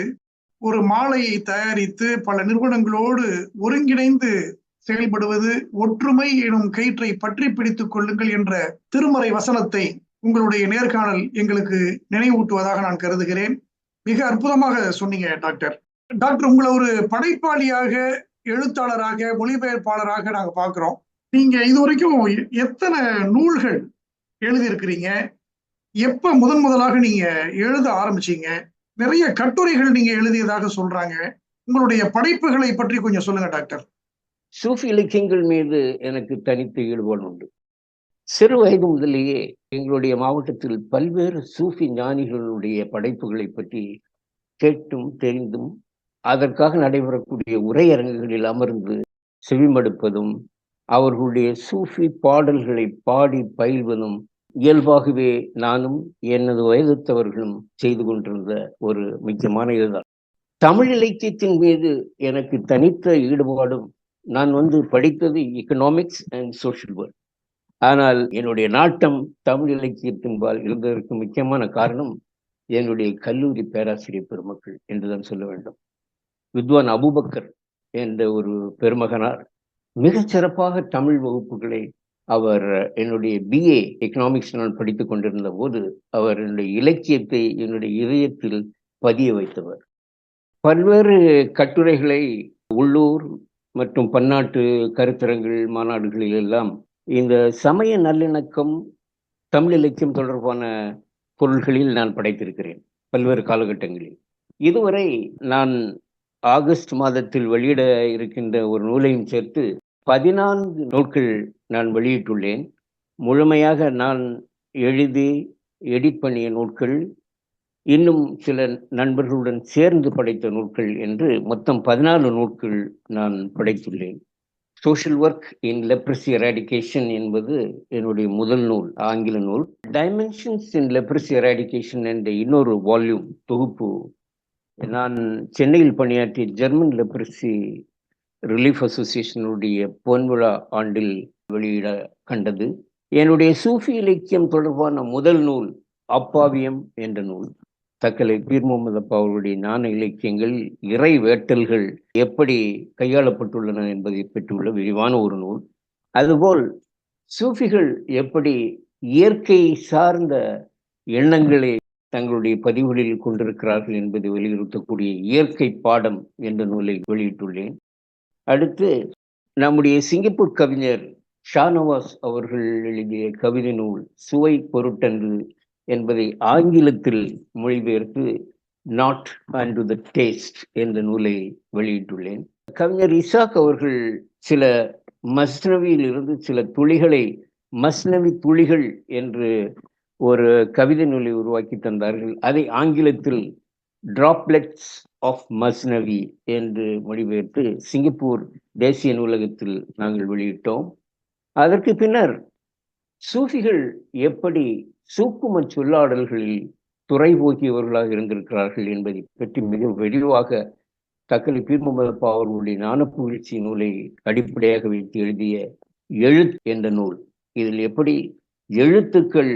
ஒரு மாலையை தயாரித்து பல நிறுவனங்களோடு ஒருங்கிணைந்து செயல்படுவது ஒற்றுமை எனும் கயிற்றை பற்றி பிடித்துக் கொள்ளுங்கள் என்ற திருமறை வசனத்தை உங்களுடைய நேர்காணல் எங்களுக்கு நினைவூட்டுவதாக நான் கருதுகிறேன். மிக அற்புதமாக சொன்னீங்க டாக்டர். டாக்டர், உங்களை ஒரு படைப்பாளியாக, எழுத்தாளராக, மொழிபெயர்ப்பாளராக நாங்க பார்க்கிறோம். நீங்க இதுவரைக்கும் எத்தனை நூல்கள் எழுதியிருக்கிறீங்க? எப்ப முதலாக நீங்க எழுத ஆரம்பிச்சீங்க? நிறைய கட்டுரைகள் நீங்க எழுதியதாக சொல்றாங்க. உங்களுடைய படைப்புகளை பற்றி கொஞ்சம் சொல்லுங்க டாக்டர். சூஃபி இலக்கியங்கள் மீது எனக்கு தனித்த ஈடுபாடு உண்டு. சிறு வயது முதலேயே எங்களுடைய மாவட்டத்தில் பல்வேறு சூஃபி ஞானிகளுடைய படைப்புகளை பற்றி கேட்டும் தெரிந்தும் அதற்காக நடைபெறக்கூடிய உரையரங்குகளில் அமர்ந்து செவிமடுப்பதும் அவர்களுடைய சூஃபி பாடல்களை பாடி பயில்வதும் இயல்பாகவே நானும் எனது வயதுத்தவர்களும் செய்து கொண்டிருந்த ஒரு முக்கியமான இதுதான். தமிழ் இலக்கியத்தின் மீது எனக்கு தனித்த ஈடுபாடும், நான் படித்தது எக்கனாமிக்ஸ் அண்ட் சோஷியல் ஒர்க். ஆனால் என்னுடைய நாட்டம் தமிழ் இலக்கியத்தின்பால் இருந்ததற்கு முக்கியமான காரணம் என்னுடைய கல்லூரி பேராசிரியர் பெருமக்கள் என்றுதான் சொல்ல வேண்டும். வித்வான் அபூபக்கர் என்ற ஒரு பெருமகனார் மிகச் சிறப்பாக தமிழ் வகுப்புகளை அவர் என்னுடைய BA எக்கனாமிக்ஸ் நான் படித்துக் கொண்டிருந்த போது அவர் என்னுடைய இலக்கியத்தை என்னுடைய இதயத்தில் பதிய வைத்தவர். பல்வேறு கட்டுரைகளை உள்ளூர் மற்றும் பன்னாட்டு கருத்தரங்கள், மாநாடுகளில் எல்லாம் இந்த சமய நல்லிணக்கம், தமிழ் இலக்கியம் தொடர்பான பொருள்களில் நான் படைத்திருக்கிறேன் பல்வேறு காலகட்டங்களில். இதுவரை நான் ஆகஸ்ட் மாதத்தில் வெளியிட இருக்கின்ற ஒரு நூலையும் சேர்த்து 14 நூல்கள் நான் வெளியிட்டுள்ளேன். முழுமையாக நான் எழுதி எடிட் பண்ணிய நூல்கள், இன்னும் சில நண்பர்களுடன் சேர்ந்து படைத்த நூல்கள் என்று மொத்தம் 14 நூல்கள் நான் படைத்துள்ளேன். Social work in leprosy eradication என்பது என்னுடைய முதல் நூல், ஆங்கில நூல். டைமென்ஷன்ஸ் இன் லெப்ரசி எராடிகேஷன் என்ற இன்னொரு வால்யூம் தொகுப்பு நான் சென்னையில் பணியாற்றிய ஜெர்மன் லெப்ரசி ரிலீஃப் அசோசியேஷனுடைய பொன்விழா ஆண்டில் வெளியிட கண்டது. என்னுடைய சூஃபி இலக்கியம் தொடர்பான முதல் நூல் அப்பாவியம் என்ற நூல். தக்கலை பீர் முகமது அப்பா அவர்களுடைய ஞான இலக்கியங்கள், இறை வேட்டல்கள் எப்படி கையாளப்பட்டுள்ளன என்பதை பெற்றுள்ள விரிவான ஒரு நூல். அதுபோல் சூஃபிகள் எப்படி இயற்கை சார்ந்த எண்ணங்களை தங்களுடைய பதிவுகளில் கொண்டிருக்கிறார்கள் என்பதை வலியுறுத்தக்கூடிய இயற்கை பாடம் என்ற நூலை வெளியிட்டுள்ளேன். அடுத்து நம்முடைய சிங்கப்பூர் கவிஞர் ஷானவாஸ் அவர்கள் எழுதிய கவிதை நூல் சுவை பொருட்டன்று என்பதை ஆங்கிலத்தில் மொழிபெயர்த்து not and to the taste என்ற நூலை வெளியிட்டுள்ளேன். கவிஞர் இசாக் அவர்கள் சில மஸ்னவியில் இருந்து சில துளிகளை மஸ்னவி துளிகள் என்று ஒரு கவிதை நூலை உருவாக்கி தந்தார்கள். அதை ஆங்கிலத்தில் டிராப்லெட்ஸ் ஆஃப் மஸ்னவி என்று மொழிபெயர்த்து சிங்கப்பூர் தேசிய நூலகத்தில் நாங்கள் வெளியிட்டோம். அதற்கு பின்னர் சூஃபிகள் எப்படி சூக்கும சொல்லாடல்களில் துறை போக்கியவர்களாக இருந்திருக்கிறார்கள் என்பதை பற்றி மிக விரிவாக தக்கலை பீர் முகமது அப்பா அவர்களுடைய ஞானப்புகழ்ச்சி நூலை அடிப்படையாக வைத்து எழுதிய எழுத் என்ற நூல். இதில் எப்படி எழுத்துக்கள்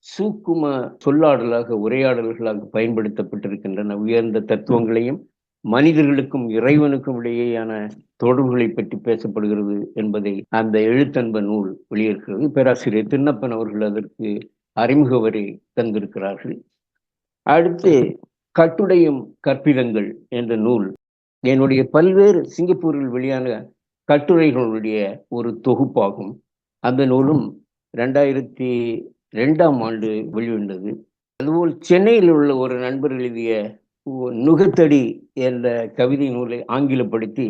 சூக்கும சொல்லாடலாக, உரையாடல்களாக பயன்படுத்தப்பட்டிருக்கின்றன, உயர்ந்த தத்துவங்களையும் மனிதர்களுக்கும் இறைவனுக்கும் இடையேயான தொடர்புகளை பற்றி பேசப்படுகிறது என்பதை அந்த எழுத்தன்ப நூல் வெளியிருக்கிறது. பேராசிரியர் திண்ணப்பன் அவர்கள் அதற்கு அறிமுக வரை தந்திருக்கிறார்கள். அடுத்து கட்டுடையும் கற்பிதங்கள் என்ற நூல் என்னுடைய பல்வேறு சிங்கப்பூரில் வெளியான கட்டுரைகளுடைய ஒரு தொகுப்பாகும். அந்த நூலும் 2002 வெளிவந்தது. அதுபோல் சென்னையில் உள்ள ஒரு நண்பர் எழுதிய நுகத்தடி என்ற கவிதை நூலை ஆங்கிலப்படுத்தி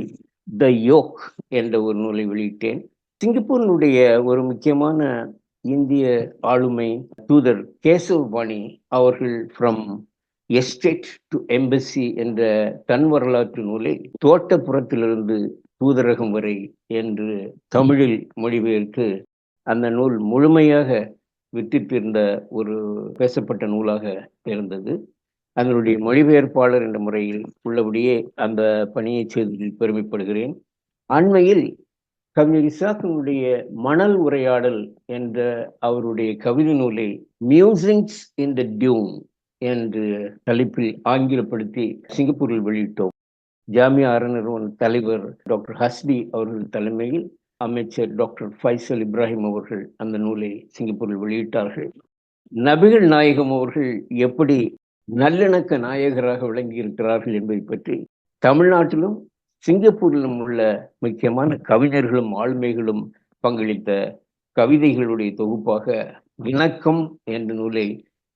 த யோக் என்ற ஒரு நூலை வெளியிட்டேன். சிங்கப்பூரினுடைய ஒரு முக்கியமான இந்திய ஆளுமை தூதர் கேசவ்பாணி அவர்கள் ஃப்ரம் எஸ்டேட் டு எம்பசி என்ற தன் வரலாற்று நூலை தோட்டப்புறத்திலிருந்து தூதரகம் வரை என்று தமிழில் மொழிபெயர்த்து அந்த நூல் முழுமையாக வித்திட்டிருந்த ஒரு பேசப்பட்ட நூலாக இருந்தது. அதனுடைய மொழிபெயர்ப்பாளர் என்ற முறையில் உள்ளபடியே அந்த பணியை செய்ததில் பெருமைப்படுகிறேன். அண்மையில் கவிஞர் இசாக்கினுடைய மணல் உரையாடல் என்ற அவருடைய கவிதை நூலை மியூசிங்ஸ் இன் த டியூன் என்று தலைப்பில் ஆங்கிலப்படுத்தி சிங்கப்பூரில் வெளியிட்டோம். ஜாமியா அறநிறுவன தலைவர் டாக்டர் ஹஸ்டி அவர்கள் தலைமையில் அமைச்சர் டாக்டர் ஃபைசல் இப்ராஹிம் அவர்கள் அந்த நூலை சிங்கப்பூரில் வெளியிட்டார்கள். நபிகள் நாயகம் அவர்கள் எப்படி நல்லிணக்க நாயகராக விளங்கி இருக்கிறார்கள் என்பதை பற்றி தமிழ்நாட்டிலும் சிங்கப்பூரிலும் உள்ள முக்கியமான கவிஞர்களும் ஆளுமைகளும் பங்களித்த கவிதைகளுடைய தொகுப்பாக இணக்கம் என்ற நூலை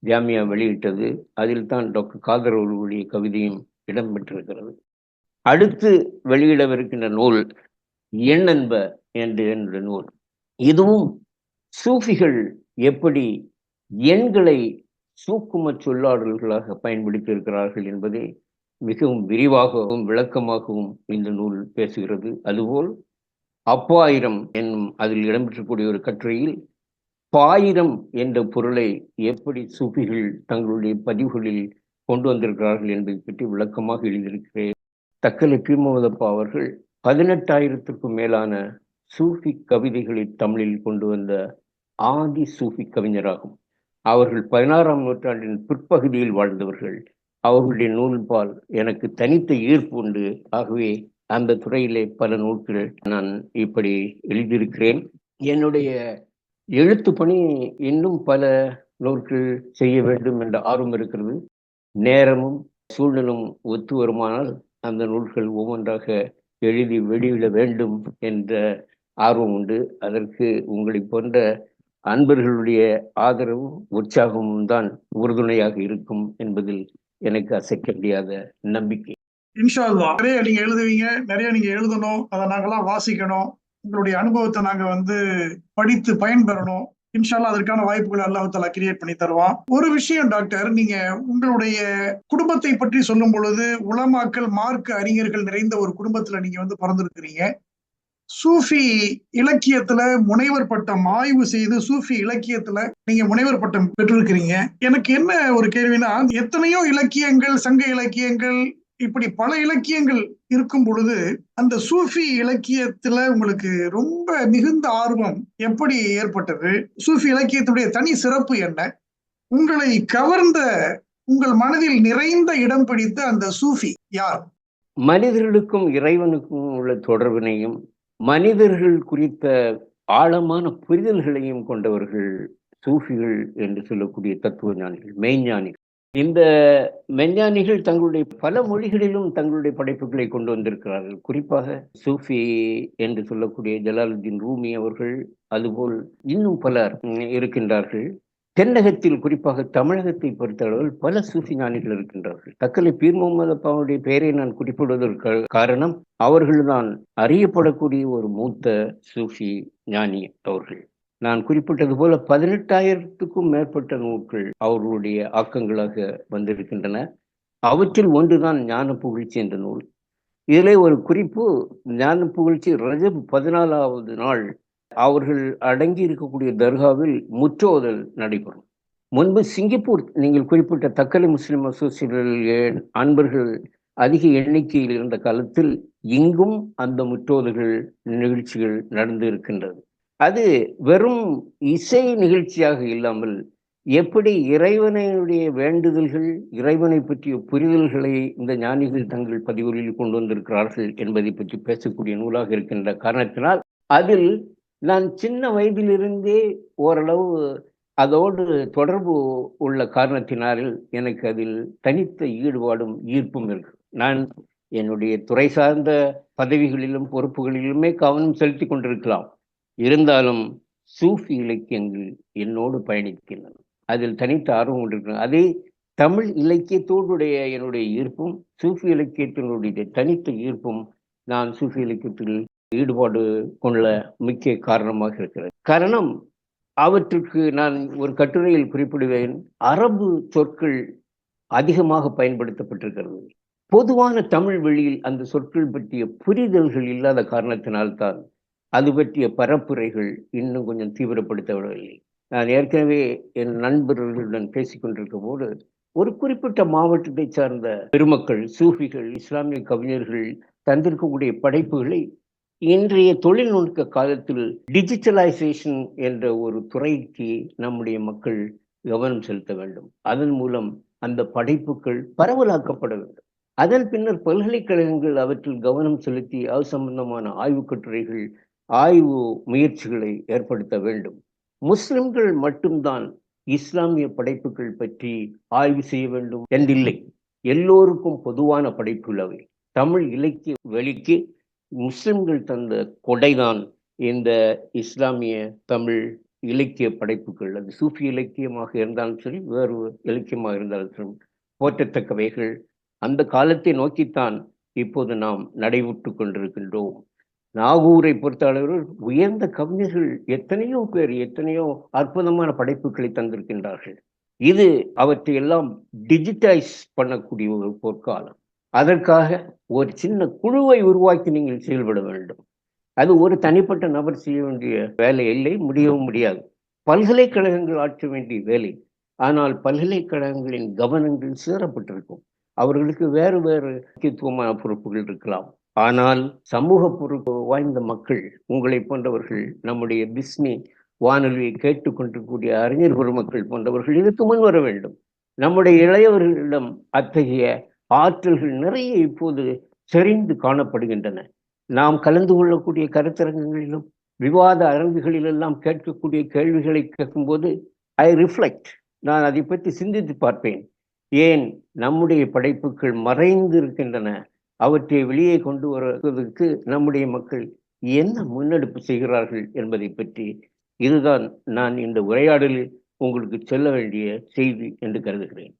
ஜாமியா வெளியிட்டது. அதில் தான் டாக்டர் காதர் அவர்களுடைய கவிதையும் இடம்பெற்றிருக்கிறது. அடுத்து வெளியிடவிருக்கின்ற நூல் எண்ணென்ப என்ற நூல். இதுவும் சூஃபிகள் எப்படி எண்களை சூக்கும சொல்லாடல்களாக பயன்படுத்தி இருக்கிறார்கள் என்பதை மிகவும் விரிவாகவும் விளக்கமாகவும் இந்த நூல் பேசுகிறது. அதுபோல் அப்பாயிரம் என்னும் அதில் இடம்பெற்றக்கூடிய ஒரு கட்டுரையில் பாயிரம் என்ற பொருளை எப்படி சூஃபிகள் தங்களுடைய பதிவுகளில் கொண்டு வந்திருக்கிறார்கள் என்பதை பற்றி விளக்கமாக எழுதியிருக்கிறேன். தக்கலை பீமவதப்பா அவர்கள் 18,000க்கும் மேலான சூஃபி கவிதைகளை தமிழில் கொண்டு வந்த ஆதி சூஃபி கவிஞராகும். அவர்கள் 16ஆம் நூற்றாண்டின் பிற்பகுதியில் வாழ்ந்தவர்கள். அவர்களுடைய நூல்பால் எனக்கு தனித்த ஈர்ப்பு உண்டு. ஆகவே அந்த துறையிலே பல நூல்கள் நான் இப்படி எழுதியிருக்கிறேன். என்னுடைய எழுத்து பணி இன்னும் பல நூல்கள் செய்ய வேண்டும் என்ற ஆர்வம் இருக்கிறது. நேரமும் சூழ்நிலும் ஒத்து வருமானால் அந்த நூல்கள் ஒவ்வொன்றாக எழுதி வெளியிட வேண்டும் என்ற ஆர்வம் உண்டு. அதற்கு உங்களை போன்ற அன்பர்களுடைய ஆதரவும் உற்சாகமும் தான் உறுதுணையாக இருக்கும் என்பதில் எனக்கு அசைக்க முடியாத நம்பிக்கை. இன்ஷா அல்லாஹ் நிறைய நீங்க எழுதுவீங்க, நிறைய நீங்க எழுதணும், அதை நாங்கெல்லாம் வாசிக்கணும், உங்களுடைய அனுபவத்தை நாங்க படித்து பயன்பெறணும். இன்ஷா அல்லாஹ் அதற்கான வாய்ப்புகளை அல்லாஹ் தஆலா கிரியேட் பண்ணி தருவான். ஒரு விஷயம் டாக்டர், நீங்க உங்களுடைய குடும்பத்தை பற்றி சொல்லும் பொழுது உலமாக்கள் மார்க்க அறிஞர்கள் நிறைந்த ஒரு குடும்பத்துல நீங்க பிறந்திருக்கிறீங்க. சூஃபி இலக்கியத்துல முனைவர் பட்டம் ஆய்வு செய்து சூஃபி இலக்கியத்துல நீங்க முனைவர் பட்டம் பெற்றிருக்கிறீங்க. எனக்கு என்ன ஒரு கேள்வினா, எத்தனையோ இலக்கியங்கள், சங்க இலக்கியங்கள், இப்படி பல இலக்கியங்கள் இருக்கும் பொழுது அந்த சூஃபி இலக்கியத்துல உங்களுக்கு ரொம்ப மிகுந்த ஆர்வம் எப்படி ஏற்பட்டது? சூஃபி இலக்கியத்துடைய தனி சிறப்பு என்ன? உங்களை கவர்ந்த, உங்கள் மனதில் நிறைந்த இடம் பிடித்த அந்த சூஃபி யார்? மனிதர்களுக்கும் இறைவனுக்கும் உள்ள தொடர்பினையும் மனிதர்கள் குறித்த ஆழமான புரிதல்களையும் கொண்டவர்கள் சூஃபிகள் என்று சொல்லக்கூடிய தத்துவ ஞானிகள், மெய்ஞானிகள். இந்த மெஞ்ஞானிகள் தங்களுடைய பல மொழிகளிலும் தங்களுடைய படைப்புகளை கொண்டு வந்திருக்கிறார்கள். குறிப்பாக சூஃபி என்று சொல்லக்கூடிய ஜலாலுத்தீன் ரூமி அவர்கள், அதுபோல் இன்னும் பலர் இருக்கின்றார்கள். தென்னகத்தில், குறிப்பாக தமிழகத்தை பொறுத்தளவில் பல சூஃபி ஞானிகள் இருக்கின்றார்கள். தக்கலை பீர் முகமது அப்பாவுடைய பெயரை நான் குறிப்பிடுவதற்கு காரணம், அவர்கள்தான் அறியப்படக்கூடிய ஒரு மூத்த சூஃபி ஞானி அவர்கள். நான் குறிப்பிட்டது போல 18,000க்கும் மேற்பட்ட நூல்கள் அவர்களுடைய ஆக்கங்களாக வந்திருக்கின்றன. அவற்றில் ஒன்றுதான் ஞான புகழ்ச்சி என்ற நூல். இதிலே ஒரு குறிப்பு, ஞான புகழ்ச்சி ரஜப் 14வது நாள் அவர்கள் அடங்கி இருக்கக்கூடிய தர்காவில் முற்றோதல் நடைபெறும். முன்பு சிங்கப்பூர், நீங்கள் குறிப்பிட்ட தக்கலை முஸ்லிம் அசோசியேஷன் அன்பர்கள் அதிக எண்ணிக்கையில் இருந்த காலத்தில் இங்கும் அந்த முற்றோதல்கள் நிகழ்ச்சிகள் நடந்து இருக்கின்றது. அது வெறும் இசை நிகழ்ச்சியாக இல்லாமல் எப்படி இறைவனுடைய வேண்டுதல்கள், இறைவனை பற்றிய புரிதல்களை இந்த ஞானிகள் தங்கள் பதிவுகளில் கொண்டு வந்திருக்கிறார்கள் என்பதை பற்றி பேசக்கூடிய நூலாக இருக்கின்ற காரணத்தினால் அதில் நான் சின்ன வயதிலிருந்தே ஓரளவு அதோடு தொடர்பு உள்ள காரணத்தினால் எனக்கு அதில் தனித்த ஈடுபாடும் ஈர்ப்பும் இருக்கு. நான் என்னுடைய துறை சார்ந்த பதவிகளிலும் பொறுப்புகளிலுமே கவனம் செலுத்தி கொண்டிருக்கலாம். இருந்தாலும் சூஃபி இலக்கியங்கள் என்னோடு பயணிக்கின்றன. அதில் தனித்த ஆர்வம் கொண்டிருக்கிறேன். அதே தமிழ் இலக்கியத்தோடுடைய என்னுடைய ஈர்ப்பும் சூஃபி இலக்கியத்தினுடைய தனித்த ஈர்ப்பும் நான் சூஃபி இலக்கியத்தில் ஈடுபாடு கொள்ள முக்கிய காரணமாக இருக்கிறது. காரணம், அவற்றுக்கு நான் ஒரு கட்டுரையில் குறிப்பிடுவேன், அரபு சொற்கள் அதிகமாக பயன்படுத்தப்பட்டிருக்கிறது. பொதுவான தமிழ் வெளியில் அந்த சொற்கள் பற்றிய புரிதல்கள் இல்லாத காரணத்தினால்தான் அது பற்றிய பரப்புரைகள் இன்னும் கொஞ்சம் தீவிரப்படுத்தப்படவில்லை. நான் ஏற்கனவே என் நண்பர்களுடன் பேசிக் கொண்டிருக்கும் போது, ஒரு குறிப்பிட்ட மாவட்டத்தை சார்ந்த பெருமக்கள், சூஃபிகள், இஸ்லாமிய கவிஞர்கள் தந்திருக்கக்கூடிய படைப்புகளை இன்றைய தொழில்நுட்ப காலத்தில் டிஜிட்டலைசேஷன் என்ற ஒரு துறைக்கு நம்முடைய மக்கள் கவனம் செலுத்த வேண்டும். அதன் மூலம் அந்த படைப்புகள் பரவலாக்கப்பட வேண்டும். அதன் பின்னர் பல்கலைக்கழகங்கள் அவற்றில் கவனம் செலுத்தி அது சம்பந்தமான ஆய்வு கட்டுரைகள், ஆய்வு முயற்சிகளை ஏற்படுத்த வேண்டும். முஸ்லிம்கள் மட்டும்தான் இஸ்லாமிய படைப்புகள் பற்றி ஆய்வு செய்ய வேண்டும் என்றில்லை. எல்லோருக்கும் பொதுவான படைப்புகள் அவை. தமிழ் இலக்கிய வெளிக்கு முஸ்லிம்கள் தந்த கொடைதான் இந்த இஸ்லாமிய தமிழ் இலக்கிய படைப்புகள். அது சூஃபி இலக்கியமாக இருந்தாலும் சரி, வேறு இலக்கியமாக இருந்தாலும் சரி, போற்றத்தக்கவைகள். அந்த காலத்தை நோக்கித்தான் இப்போது நாம் நடைபெற்று கொண்டிருக்கின்றோம். நாகூரை பொறுத்தளவில் உயர்ந்த கவிஞர்கள் எத்தனையோ பேர் எத்தனையோ அற்புதமான படைப்புகளை தந்திருக்கின்றார்கள். இது அவற்றை எல்லாம் டிஜிட்டைஸ் பண்ணக்கூடிய ஒரு பொற்காலம். அதற்காக ஒரு சின்ன குழுவை உருவாக்கி நீங்கள் செயல்பட வேண்டும். அது ஒரு தனிப்பட்ட நபர் செய்ய வேண்டிய வேலை இல்லை, முடியவும் முடியாது. பல்கலைக்கழகங்கள் ஆற்ற வேண்டிய வேலை. ஆனால் பல்கலைக்கழகங்களின் கவனங்கள் சேரப்பட்டிருக்கும். அவர்களுக்கு வேறு வேறு முக்கியத்துவமான பொறுப்புகள் இருக்கலாம். ஆனால் சமூக பொறுப்பு வாய்ந்த மக்கள், உங்களை போன்றவர்கள், நம்முடைய பிஸ்மி வானொலியை கேட்டுக்கொண்டிருக்கக்கூடிய அறிஞர் பெருமக்கள் போன்றவர்கள் இதற்கு முன் வர வேண்டும். நம்முடைய இளையவர்களிடம் அத்தகைய ஆற்றல்கள் நிறைய இப்போது செறிந்து காணப்படுகின்றன. நாம் கலந்து கொள்ளக்கூடிய கருத்தரங்கங்களிலும் விவாத அரங்குகளிலெல்லாம் கேட்கக்கூடிய கேள்விகளை கேட்கும்போது ஐ ரிஃப்ளெக்ட், நான் அதை பற்றி சிந்தித்து பார்ப்பேன். ஏன் நம்முடைய படைப்புகள் மறைந்து இருக்கின்றன? அவற்றை வெளியே கொண்டு வருவதற்கு நம்முடைய மக்கள் என்ன முன்னெடுப்பு செய்கிறார்கள் என்பதை பற்றி இதுதான் நான் இந்த உரையாடலில் உங்களுக்கு சொல்ல வேண்டிய செய்தி என்று கருதுகிறேன்.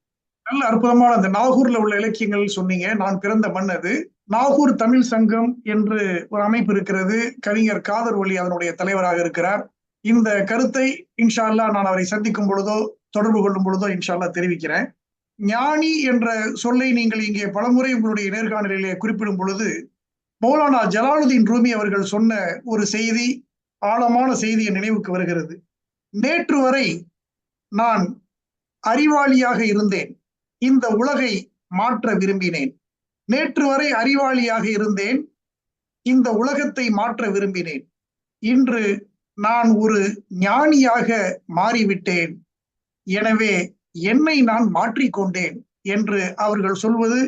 நல்ல அற்புதமான அந்த நாகூர்ல உள்ள இலக்கியங்கள் சொன்னீங்க. நான் பிறந்த மண் அது. நாகூர் தமிழ் சங்கம் என்று ஒரு அமைப்பு இருக்கிறது. கவிஞர் காதர் ஒலி அதனுடைய தலைவராக இருக்கிறார். இந்த கருத்தை இன்ஷா அல்லாஹ் நான் அவரை சந்திக்கும் பொழுதோ தொடர்பு கொள்ளும் பொழுதோ இன்ஷா அல்லாஹ் தெரிவிக்கிறேன். ஞானி என்ற சொல்லை நீங்கள் இங்கே பலமுறை உங்களுடைய நேர்காணலிலே குறிப்பிடும் பொழுது மௌலானா ஜலாலுதீன் ரூமி அவர்கள் சொன்ன ஒரு செய்தி, ஆழமான செய்தி என் நினைவுக்கு வருகிறது. நேற்று வரை நான் அறிவாளியாக இருந்தேன், இந்த உலகை மாற்ற விரும்பினேன். நேற்று வரை அறிவாளியாக இருந்தேன், இந்த உலகத்தை மாற்ற விரும்பினேன். இன்று நான் ஒரு ஞானியாக மாறிவிட்டேன், எனவே என்னை நான் மாற்றிக்கொண்டேன் என்று அவர்கள் சொல்வது,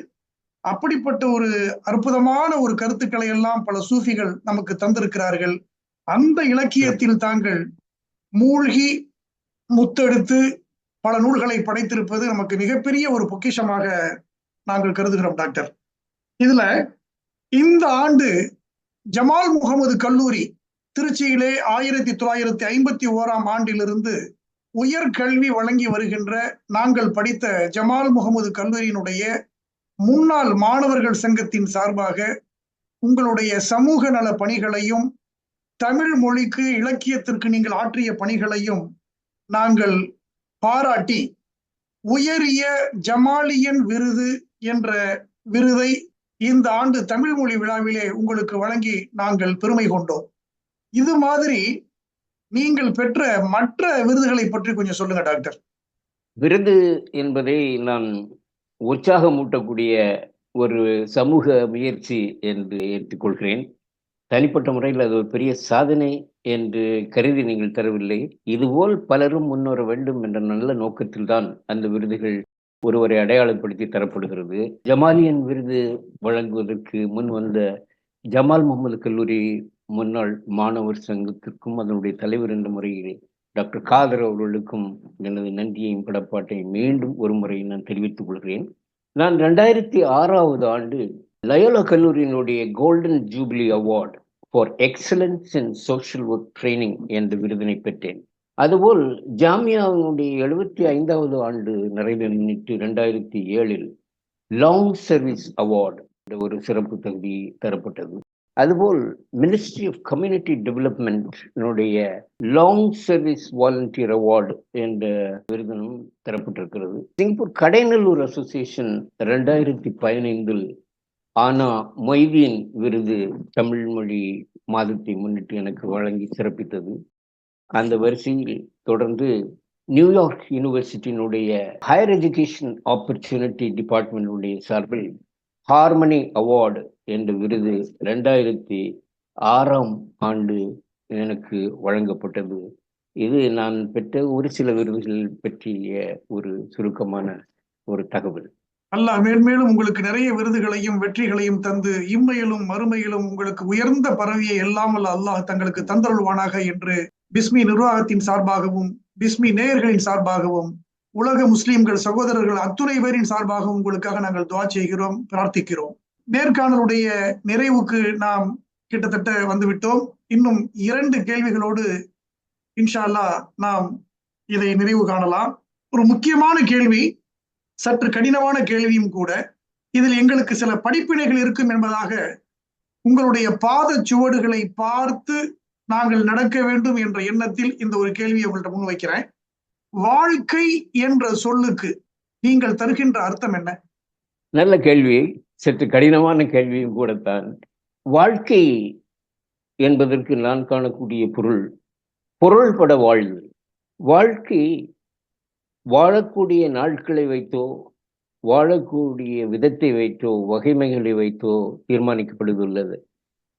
அப்படிப்பட்ட ஒரு அற்புதமான ஒரு கருத்துக்களை எல்லாம் பல சூஃபிகள் நமக்கு தந்திருக்கிறார்கள். அந்த இலக்கியத்தில் தாங்கள் மூழ்கி முத்தெடுத்து பல நூல்களை படைத்திருப்பது நமக்கு மிகப்பெரிய ஒரு பொக்கிஷமாக நாங்கள் கருதுகிறோம் டாக்டர். இதுல இந்த ஆண்டு ஜமால் முகமது கல்லூரி திருச்சியிலே 1951 ஆண்டிலிருந்து உயர்கல்வி வழங்கி வருகின்ற நாங்கள் படித்த ஜமால் முகமது கல்லூரியினுடைய முன்னாள் மாணவர்கள் சங்கத்தின் சார்பாக உங்களுடைய சமூக நல பணிகளையும் தமிழ் மொழிக்கு இலக்கியத்திற்கு நீங்கள் ஆற்றிய பணிகளையும் நாங்கள் பாராட்டி உயரிய ஜமாலியன் விருது என்ற விருதை இந்த ஆண்டு தமிழ் மொழி விழாவிலே உங்களுக்கு வழங்கி நாங்கள் பெருமை கொண்டோம். இது மாதிரி நீங்கள் பெற்ற மற்ற விருதுகளை பற்றி கொஞ்சம் சொல்லுங்க டாக்டர். விருது என்பதை நான் உற்சாகமூட்டக்கூடிய ஒரு சமூக முயற்சி என்று ஏற்றுக்கொள்கிறேன். தனிப்பட்ட முறையில் அது ஒரு பெரிய சாதனை என்று கருதி நீங்கள் தரவில்லை. இதுபோல் பலரும் முன்வர வேண்டும் என்ற நல்ல நோக்கத்தில் தான் அந்த விருதுகள் ஒருவரை அடையாளப்படுத்தி தரப்படுகிறது. ஜமாலியன் விருது வழங்குவதற்கு முன் வந்த ஜமால் முகமது கல்லூரி முன்னாள் மாணவர் சங்கத்திற்கும் அதனுடைய தலைவர் என்ற முறையில் டாக்டர் காதர் அவர்களுக்கும் எனது நன்றியையும் கடப்பாட்டையும் மீண்டும் ஒரு முறை நான் தெரிவித்துக் கொள்கிறேன். நான் 2006 ஆண்டு லயோலா கல்லூரியினுடைய golden jubilee award for excellence in social work training என்ற விருதினை பெற்றேன். அதுபோல் ஜாமியாவினுடைய 75வது ஆண்டு நிறைவை முன்னிட்டு 2007 லாங் சர்வீஸ் அவார்டு என்ற ஒரு சிறப்பு தகுதி தரப்பட்டது. அதுபோல் ministry of community development long service volunteer award என்ற விருதினும் தரப்பட்டிருக்கிறது. சிங்கப்பூர் கடைநல்லூர் அசோசியேஷன் 2015 ஆனா மொய்தீன் விருது தமிழ் மொழி மாதத்தை முன்னிட்டு எனக்கு வழங்கி சிறப்பித்தது. அந்த வரிசையில் தொடர்ந்து நியூயார்க் யூனிவர்சிட்டியினுடைய ஹையர் எஜுகேஷன் ஆப்பர்ச்சுனிட்டி டிபார்ட்மெண்ட் சார்பில் ஹார்மனி அவார்டு என்ற விருது 2006 ஆண்டு எனக்கு வழங்கப்பட்டது. இது நான் பெற்ற ஒரு சில விருதுகள் பற்றிய ஒரு சுருக்கமான ஒரு தகவல். அல்லாஹ் மேன்மேலும் உங்களுக்கு நிறைய விருதுகளையும் வெற்றிகளையும் தந்து இம்மையிலும் மறுமையிலும் உங்களுக்கு உயர்ந்த பதவியை எல்லாம் அல்லாஹ் தங்களுக்கு தந்தருள்வானாக என்று பிஸ்மி நிர்வாகத்தின் சார்பாகவும் பிஸ்மி நேயர்களின் சார்பாகவும் உலக முஸ்லிம்கள் சகோதரர்கள் அத்துணை பேரின் சார்பாகவும் உங்களுக்காக நாங்கள் துஆ செய்கிறோம், பிரார்த்திக்கிறோம். நேர்காணலுடைய நிறைவுக்கு நாம் கிட்டத்தட்ட வந்துவிட்டோம். இன்னும் 2 கேள்விகளோடு இன்ஷா அல்லாஹ் நாம் இதை நிறைவு காணலாம். ஒரு முக்கியமான கேள்வி, சற்று கடினமான கேள்வியும் கூட. இதில் எங்களுக்கு சில படிப்பினைகள் இருக்கும் என்பதாக உங்களுடைய பாத சுவடுகளை பார்த்து நாங்கள் நடக்க வேண்டும் என்ற எண்ணத்தில் இந்த ஒரு கேள்வியை உங்கள்கிட்ட முன்வைக்கிறேன். வாழ்க்கை என்ற சொல்லுக்கு நீங்கள் தருகின்ற அர்த்தம் என்ன? நல்ல கேள்வி, சற்று கடினமான கேள்வியும் கூடத்தான். வாழ்க்கை என்பதற்கு நான் காணக்கூடிய பொருள்பட வாழ்வு. வாழ்க்கை வாழக்கூடிய நாட்களை வைத்தோ வாழக்கூடிய விதத்தை வைத்தோ வகைமைகளை வைத்தோ தீர்மானிக்கப்படுவதுள்ளது.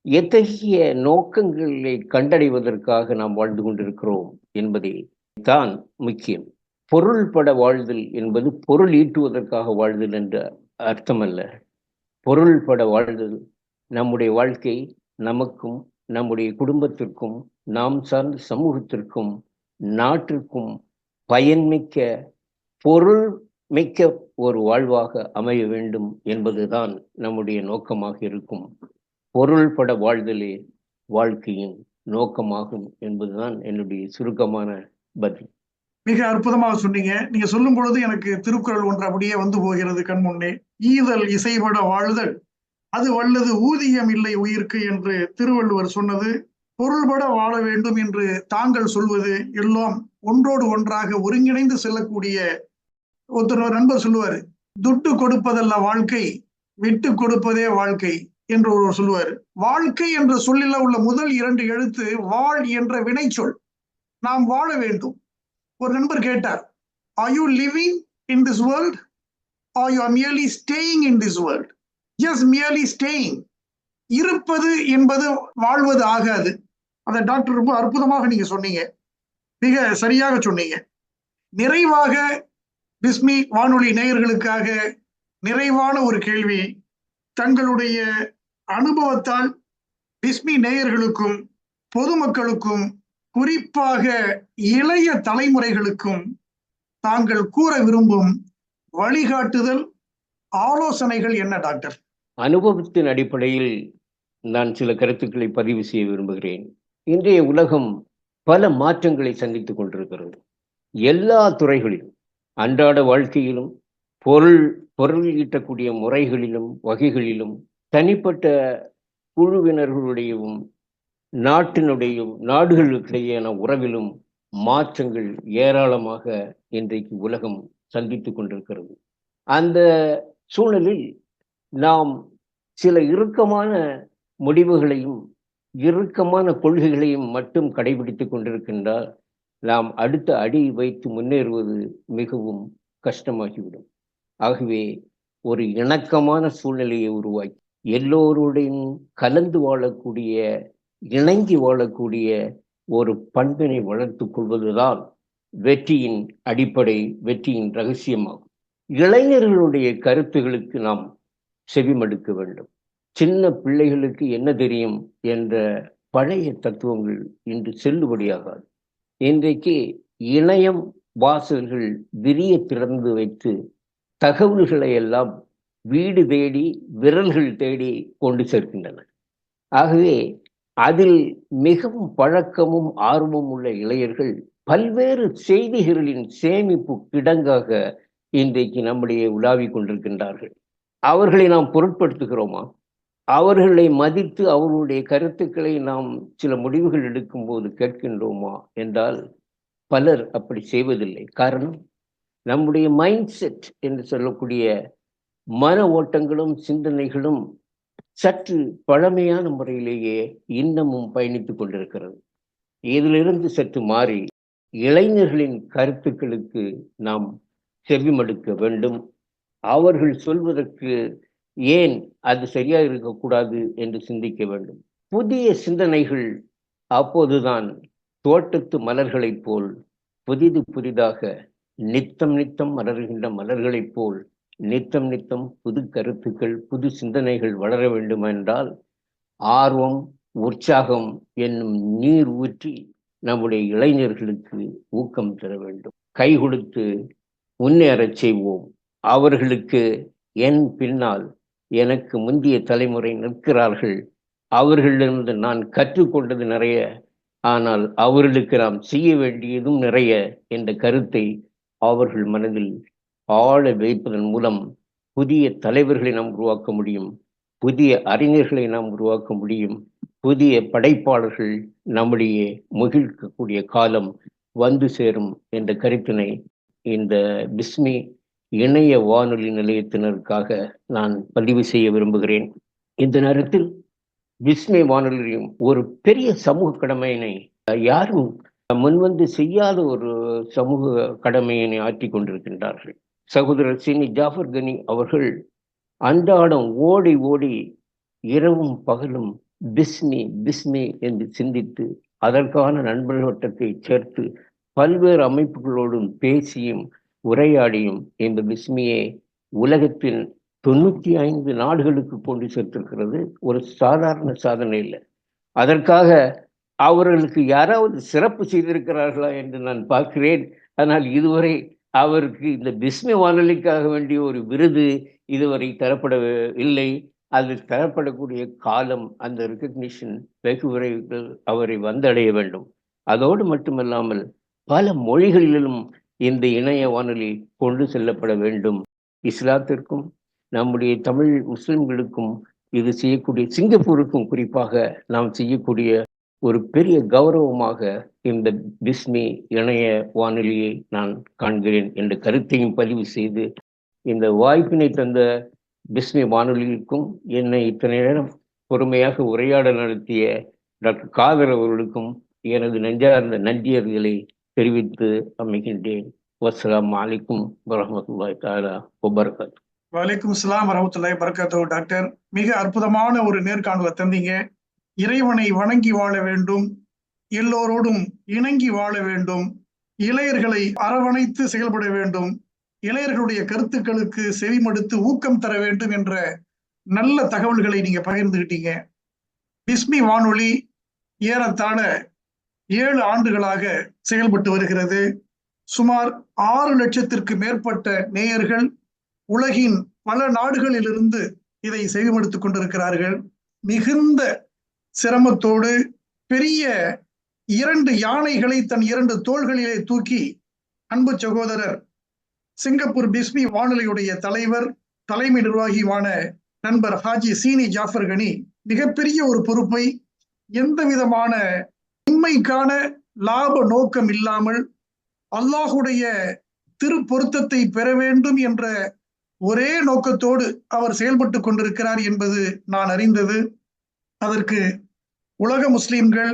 எத்தகைய நோக்கங்களை கண்டடைவதற்காக நாம் வாழ்ந்து கொண்டிருக்கிறோம் என்பதே தான் முக்கியம். பொருள்பட வாழ்தல் என்பது பொருள் ஈட்டுவதற்காக வாழ்தல் என்ற அர்த்தமல்ல. பொருள்பட வாழ்தல் நம்முடைய வாழ்க்கை நமக்கும் நம்முடைய குடும்பத்திற்கும் நாம் சார்ந்த சமூகத்திற்கும் நாட்டிற்கும் பயன்மிக்க பொருள் மிக்க ஒரு வாழ்வாக அமைய வேண்டும் என்பதுதான் நம்முடைய நோக்கமாக இருக்கும். பொருள்பட வாழ்தலே வாழ்க்கையின் நோக்கமாகும் என்பதுதான் என்னுடைய சுருக்கமான பதில். மிக அற்புதமாக சொன்னீங்க. நீங்க சொல்லும் பொழுது எனக்கு திருக்குறள் ஒன்று அப்படியே வந்து போகிறது கண் முன்னே. ஈதல் இசைபட வாழ்தல் அது வல்லது ஊதியம் இல்லை உயிர்க்கு என்று திருவள்ளுவர் சொன்னது. பொருள்பட வாழ வேண்டும் என்று தாங்கள் சொல்வது எல்லாம் ஒன்றோடு ஒன்றாக ஒருங்கிணைந்து செல்லக்கூடிய. ஒருத்தர் நண்பர் சொல்லுவாரு, துட்டு கொடுப்பதல்ல வாழ்க்கை, விட்டு கொடுப்பதே வாழ்க்கை என்று ஒருவர் சொல்லுவார். வாழ்க்கை என்ற சொல்லில உள்ள முதல் 2 எழுத்து வாழ் என்ற வினை சொல். நாம் வாழ வேண்டும். ஒரு நண்பர் கேட்டார், are you living in this world or you are merely staying in this world? Just merely staying. இருப்பது என்பது வாழ்வது ஆகாது. அதை டாக்டர் ரொம்ப அற்புதமாக நீங்க சொன்னீங்க, மிக சரியாக சொன்னீங்க. நிறைவாக பிஸ்மி வானொலி நேயர்களுக்காக நிறைவான ஒரு கேள்வி. தங்களுடைய அனுபவத்தால் பிஸ்மி நேயர்களுக்கும் பொதுமக்களுக்கும் குறிப்பாக இளைய தலைமுறைகளுக்கும் தாங்கள் கூற விரும்பும் வழிகாட்டுதல் ஆலோசனைகள் என்ன டாக்டர்? அனுபவத்தின் அடிப்படையில் நான் சில கருத்துக்களை பதிவு செய்ய விரும்புகிறேன். இன்றைய உலகம் பல மாற்றங்களை சந்தித்துக் கொண்டிருக்கிறது. எல்லா துறைகளிலும், அன்றாட வாழ்க்கையிலும், பொருள் ஈட்டக்கூடிய முறைகளிலும் வகைகளிலும், தனிப்பட்ட குழுவினர்களுடையவும் நாடுகளுக்கிடையேயான உறவிலும் மாற்றங்கள் ஏராளமாக இன்றைக்கு உலகம் சந்தித்துக் கொண்டிருக்கிறது. அந்த சூழலில் நாம் சில இறுக்கமான முடிவுகளையும் இறுக்கமான கொள்கைகளையும் மட்டும் கடைபிடித்துக் கொண்டிருக்கின்றால் நாம் அடுத்த அடி வைத்து முன்னேறுவது மிகவும் கஷ்டமாகிவிடும். ஆகவே ஒரு இணக்கமான சூழ்நிலையை உருவாக்கி எல்லோருடையும் கலந்து வாழக்கூடிய, இணங்கி வாழக்கூடிய ஒரு பண்பினை வளர்த்துக் கொள்வதுதான் வெற்றியின் அடிப்படை, வெற்றியின் ரகசியமாகும். இளைஞர்களுடைய கருத்துகளுக்கு நாம் செவிமடுக்க வேண்டும். சின்ன பிள்ளைகளுக்கு என்ன தெரியும் என்ற பழைய தத்துவங்கள் இன்று செல்லுபடியாகாது. இன்றைக்கு இணையம் வாசல்கள் விரிய திறந்து வைத்து தகவல்களை எல்லாம் வீடு தேடி விரல்கள் தேடி கொண்டு சேர்க்கின்றன. ஆகவே அதில் மிகவும் பழக்கமும் ஆர்வமும் உள்ள இளையர்கள் பல்வேறு செய்திகளின் சேமிப்பு கிடங்காக இன்றைக்கு நம்முடைய உலாவிக் கொண்டிருக்கின்றார்கள். அவர்களை நாம் பொருட்படுத்துகிறோமா? அவர்களை மதித்து அவர்களுடைய கருத்துக்களை நாம் சில முடிவுகள் எடுக்கும்போது கேட்கின்றோமா என்றால் பலர் அப்படி செய்வதில்லை. காரணம், நம்முடைய மைண்ட் செட் என்று சொல்லக்கூடிய மன ஓட்டங்களும் சிந்தனைகளும் சற்று பழமையான முறையிலேயே இன்னமும் பயணித்துக் கொண்டிருக்கிறது. இதிலிருந்து சற்று மாறி இளைஞர்களின் கருத்துக்களுக்கு நாம் செவிமடுக்க வேண்டும். அவர்கள் சொல்வதற்கு ஏன் அது சரியாக இருக்கக்கூடாது என்று சிந்திக்க வேண்டும். புதிய சிந்தனைகள் அப்போதுதான் தோட்டத்து மலர்களைப் போல் புதிதாக நித்தம் நித்தம் மலர்கின்ற மலர்களைப் போல் நித்தம் நித்தம் புது கருத்துக்கள் புது சிந்தனைகள் வளர வேண்டும் என்றால் ஆர்வம் உற்சாகம் என்னும் நீர் ஊற்றி நம்முடைய இளைஞர்களுக்கு ஊக்கம் தர வேண்டும். கை கொடுத்து முன்னேறச் செய்வோம். அவர்களுக்கு என் பின்னால் எனக்கு முந்தைய தலைமுறை நிற்கிறார்கள். அவர்களிலிருந்து நான் கற்றுக்கொண்டது நிறைய, ஆனால் அவர்களுக்கு நாம் செய்ய வேண்டியதும் நிறைய என்ற கருத்தை அவர்கள் மனதில் ஆழ வைப்பதன் மூலம் புதிய தலைவர்களை நாம் உருவாக்க முடியும். புதிய அறிஞர்களை நாம் உருவாக்க முடியும். புதிய படைப்பாளர்கள் நம்முடைய மகிழ்க்கக்கூடிய காலம் வந்து சேரும் என்ற கருத்தினை இந்த பிஸ்மி இணைய வானொலி நிலையத்தினருக்காக நான் பதிவு செய்ய விரும்புகிறேன். இந்த நேரத்தில் பிஸ்மி வானொலியும் ஒரு பெரிய சமூக கடமையினை யாரும் முன்வந்து செய்யாத ஒரு சமூக கடமையினை ஆற்றிக் கொண்டிருக்கின்றார்கள். சகோதரர் சீனி ஜாஃபர் கனி அவர்கள் அன்றாடம் ஓடி ஓடி இரவும் பகலும் பிஸ்மி பிஸ்மி என்று சிந்தித்து அதற்கான நண்பர் வட்டத்தை சேர்த்து பல்வேறு அமைப்புகளோடும் பேசியும் உரையாடியும் இந்த பிஸ்மியை உலகத்தின் 95 நாடுகளுக்கு கொண்டு சேர்த்திருக்கிறது. ஒரு சாதாரண சாதனை இல்லை. அதற்காக அவர்களுக்கு யாராவது சிறப்பு செய்திருக்கிறார்களா என்று நான் பார்க்கிறேன். ஆனால் இதுவரை அவருக்கு இந்த பிஸ்மி வானொலிக்காக வேண்டிய ஒரு விருது இதுவரை தரப்படவில்லை. அது தரப்படக்கூடிய காலம், அந்த ரெகக்னிஷன் வெகு விரைவில் அவரை வந்தடைய வேண்டும். அதோடு மட்டுமல்லாமல் பல மொழிகளிலும் இந்த இணைய வானொலி கொண்டு செல்லப்பட வேண்டும். இஸ்லாத்திற்கும் நம்முடைய தமிழ் முஸ்லிம்களுக்கும் இது செய்யக்கூடிய, சிங்கப்பூருக்கும் குறிப்பாக நாம் செய்யக்கூடிய ஒரு பெரிய கௌரவமாக இந்த பிஸ்மி இணைய வானொலியை நான் காண்கிறேன் என்ற கருத்தையும் பதிவு செய்து, இந்த வாய்ப்பினை தந்த பிஸ்மி வானொலிக்கும் என்னை இத்தனை நேரம் பொறுமையாக உரையாடல் நடத்திய டாக்டர் காதர் அவர்களுக்கும் எனது நெஞ்சார்ந்த நன்றியர்களை தெரிவித்து அமைகின்றேன். வஸ்ஸலாமு அலைக்கும் வரஹ்மத்துல்லாஹி தஆலா வபரகாத்துஹு. வலைக்கும் அஸ்ஸலாம் வரஹ்மத்துல்லாஹி வபரகாத்துஹு. டாக்டர், மிக அற்புதமான ஒரு நேர்காணலை தந்தீங்க. இறைவனை வணங்கி வாழ வேண்டும், எல்லோரோடும் இணங்கி வாழ வேண்டும், இளையர்களை அரவணைத்து செயல்பட வேண்டும், இளையர்களுடைய கருத்துக்களுக்கு செவிமடுத்து ஊக்கம் தர வேண்டும் என்ற நல்ல தகவல்களை நீங்க பகிர்ந்துகிட்டீங்க. பிஸ்மி வானொலி ஏறத்தாழ 7 ஆண்டுகளாக செயல்பட்டு வருகிறது. சுமார் 6 லட்சத்திற்கு மேற்பட்ட நேயர்கள் உலகின் பல நாடுகளிலிருந்து இதை செவிமடுத்துக் கொண்டிருக்கிறார்கள். மிகுந்த சிரமத்தோடு பெரிய 2 யானைகளை தன் 2 தோள்களிலே தூக்கி அன்பு சகோதரர் சிங்கப்பூர் பிஸ்மி வானொலியுடைய தலைவர் தலைமை நிர்வாகியான நண்பர் ஹாஜி சீனி ஜாஃபர் கனி மிகப்பெரிய ஒரு பொறுப்பை எந்த விதமான உண்மைக்கான லாப நோக்கம் இல்லாமல் அல்லாஹுடைய திருப்பொருத்தத்தை பெற வேண்டும் என்ற ஒரே நோக்கத்தோடு அவர் செயல்பட்டு கொண்டிருக்கிறார் என்பது நான் அறிந்தது. அதற்கு உலக முஸ்லிம்கள்,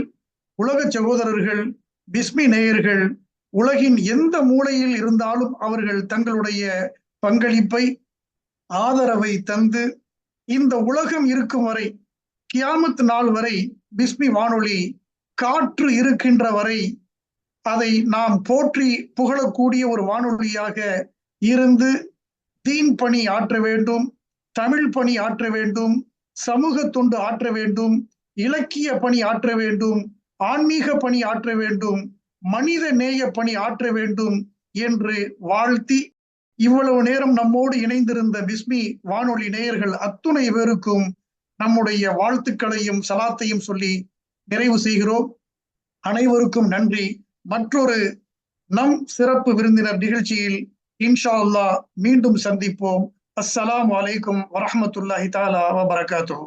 உலக சகோதரர்கள், பிஸ்மி நேயர்கள் உலகின் எந்த மூலையில் இருந்தாலும் அவர்கள் தங்களுடைய பங்களிப்பை, ஆதரவை தந்து இந்த உலகம் இருக்கும் வரை, கியாமத் நாள் வரை பிஸ்மி வானொலி காற்று இருக்கின்ற வரை அதை நாம் போற்றி புகழக்கூடிய ஒரு வானொலியாக இருந்து தீன் பணி ஆற்ற வேண்டும், தமிழ் பணி ஆற்ற வேண்டும், சமூக தொண்டு ஆற்ற வேண்டும், இலக்கிய பணி ஆற்ற வேண்டும், ஆன்மீக பணி ஆற்ற வேண்டும், மனித நேய பணி ஆற்ற வேண்டும் என்று வாழ்த்தி இவ்வளவு நேரம் நம்மோடு இணைந்திருந்த பிஸ்மி வானொலி நேயர்கள் அத்துணை பேருக்கும் நம்முடைய வாழ்த்துக்களையும் சலாத்தையும் சொல்லி நிறைவு செய்கிறோம். அனைவருக்கும் நன்றி. மற்றொரு நம் சிறப்பு விருந்தினர் நிகழ்ச்சியில் இன்ஷா அல்லாஹ் மீண்டும் சந்திப்போம். அஸ்ஸலாமு அலைக்கும் வரஹ்மத்துல்லாஹி தஆலா வ பரகாத்துஹு.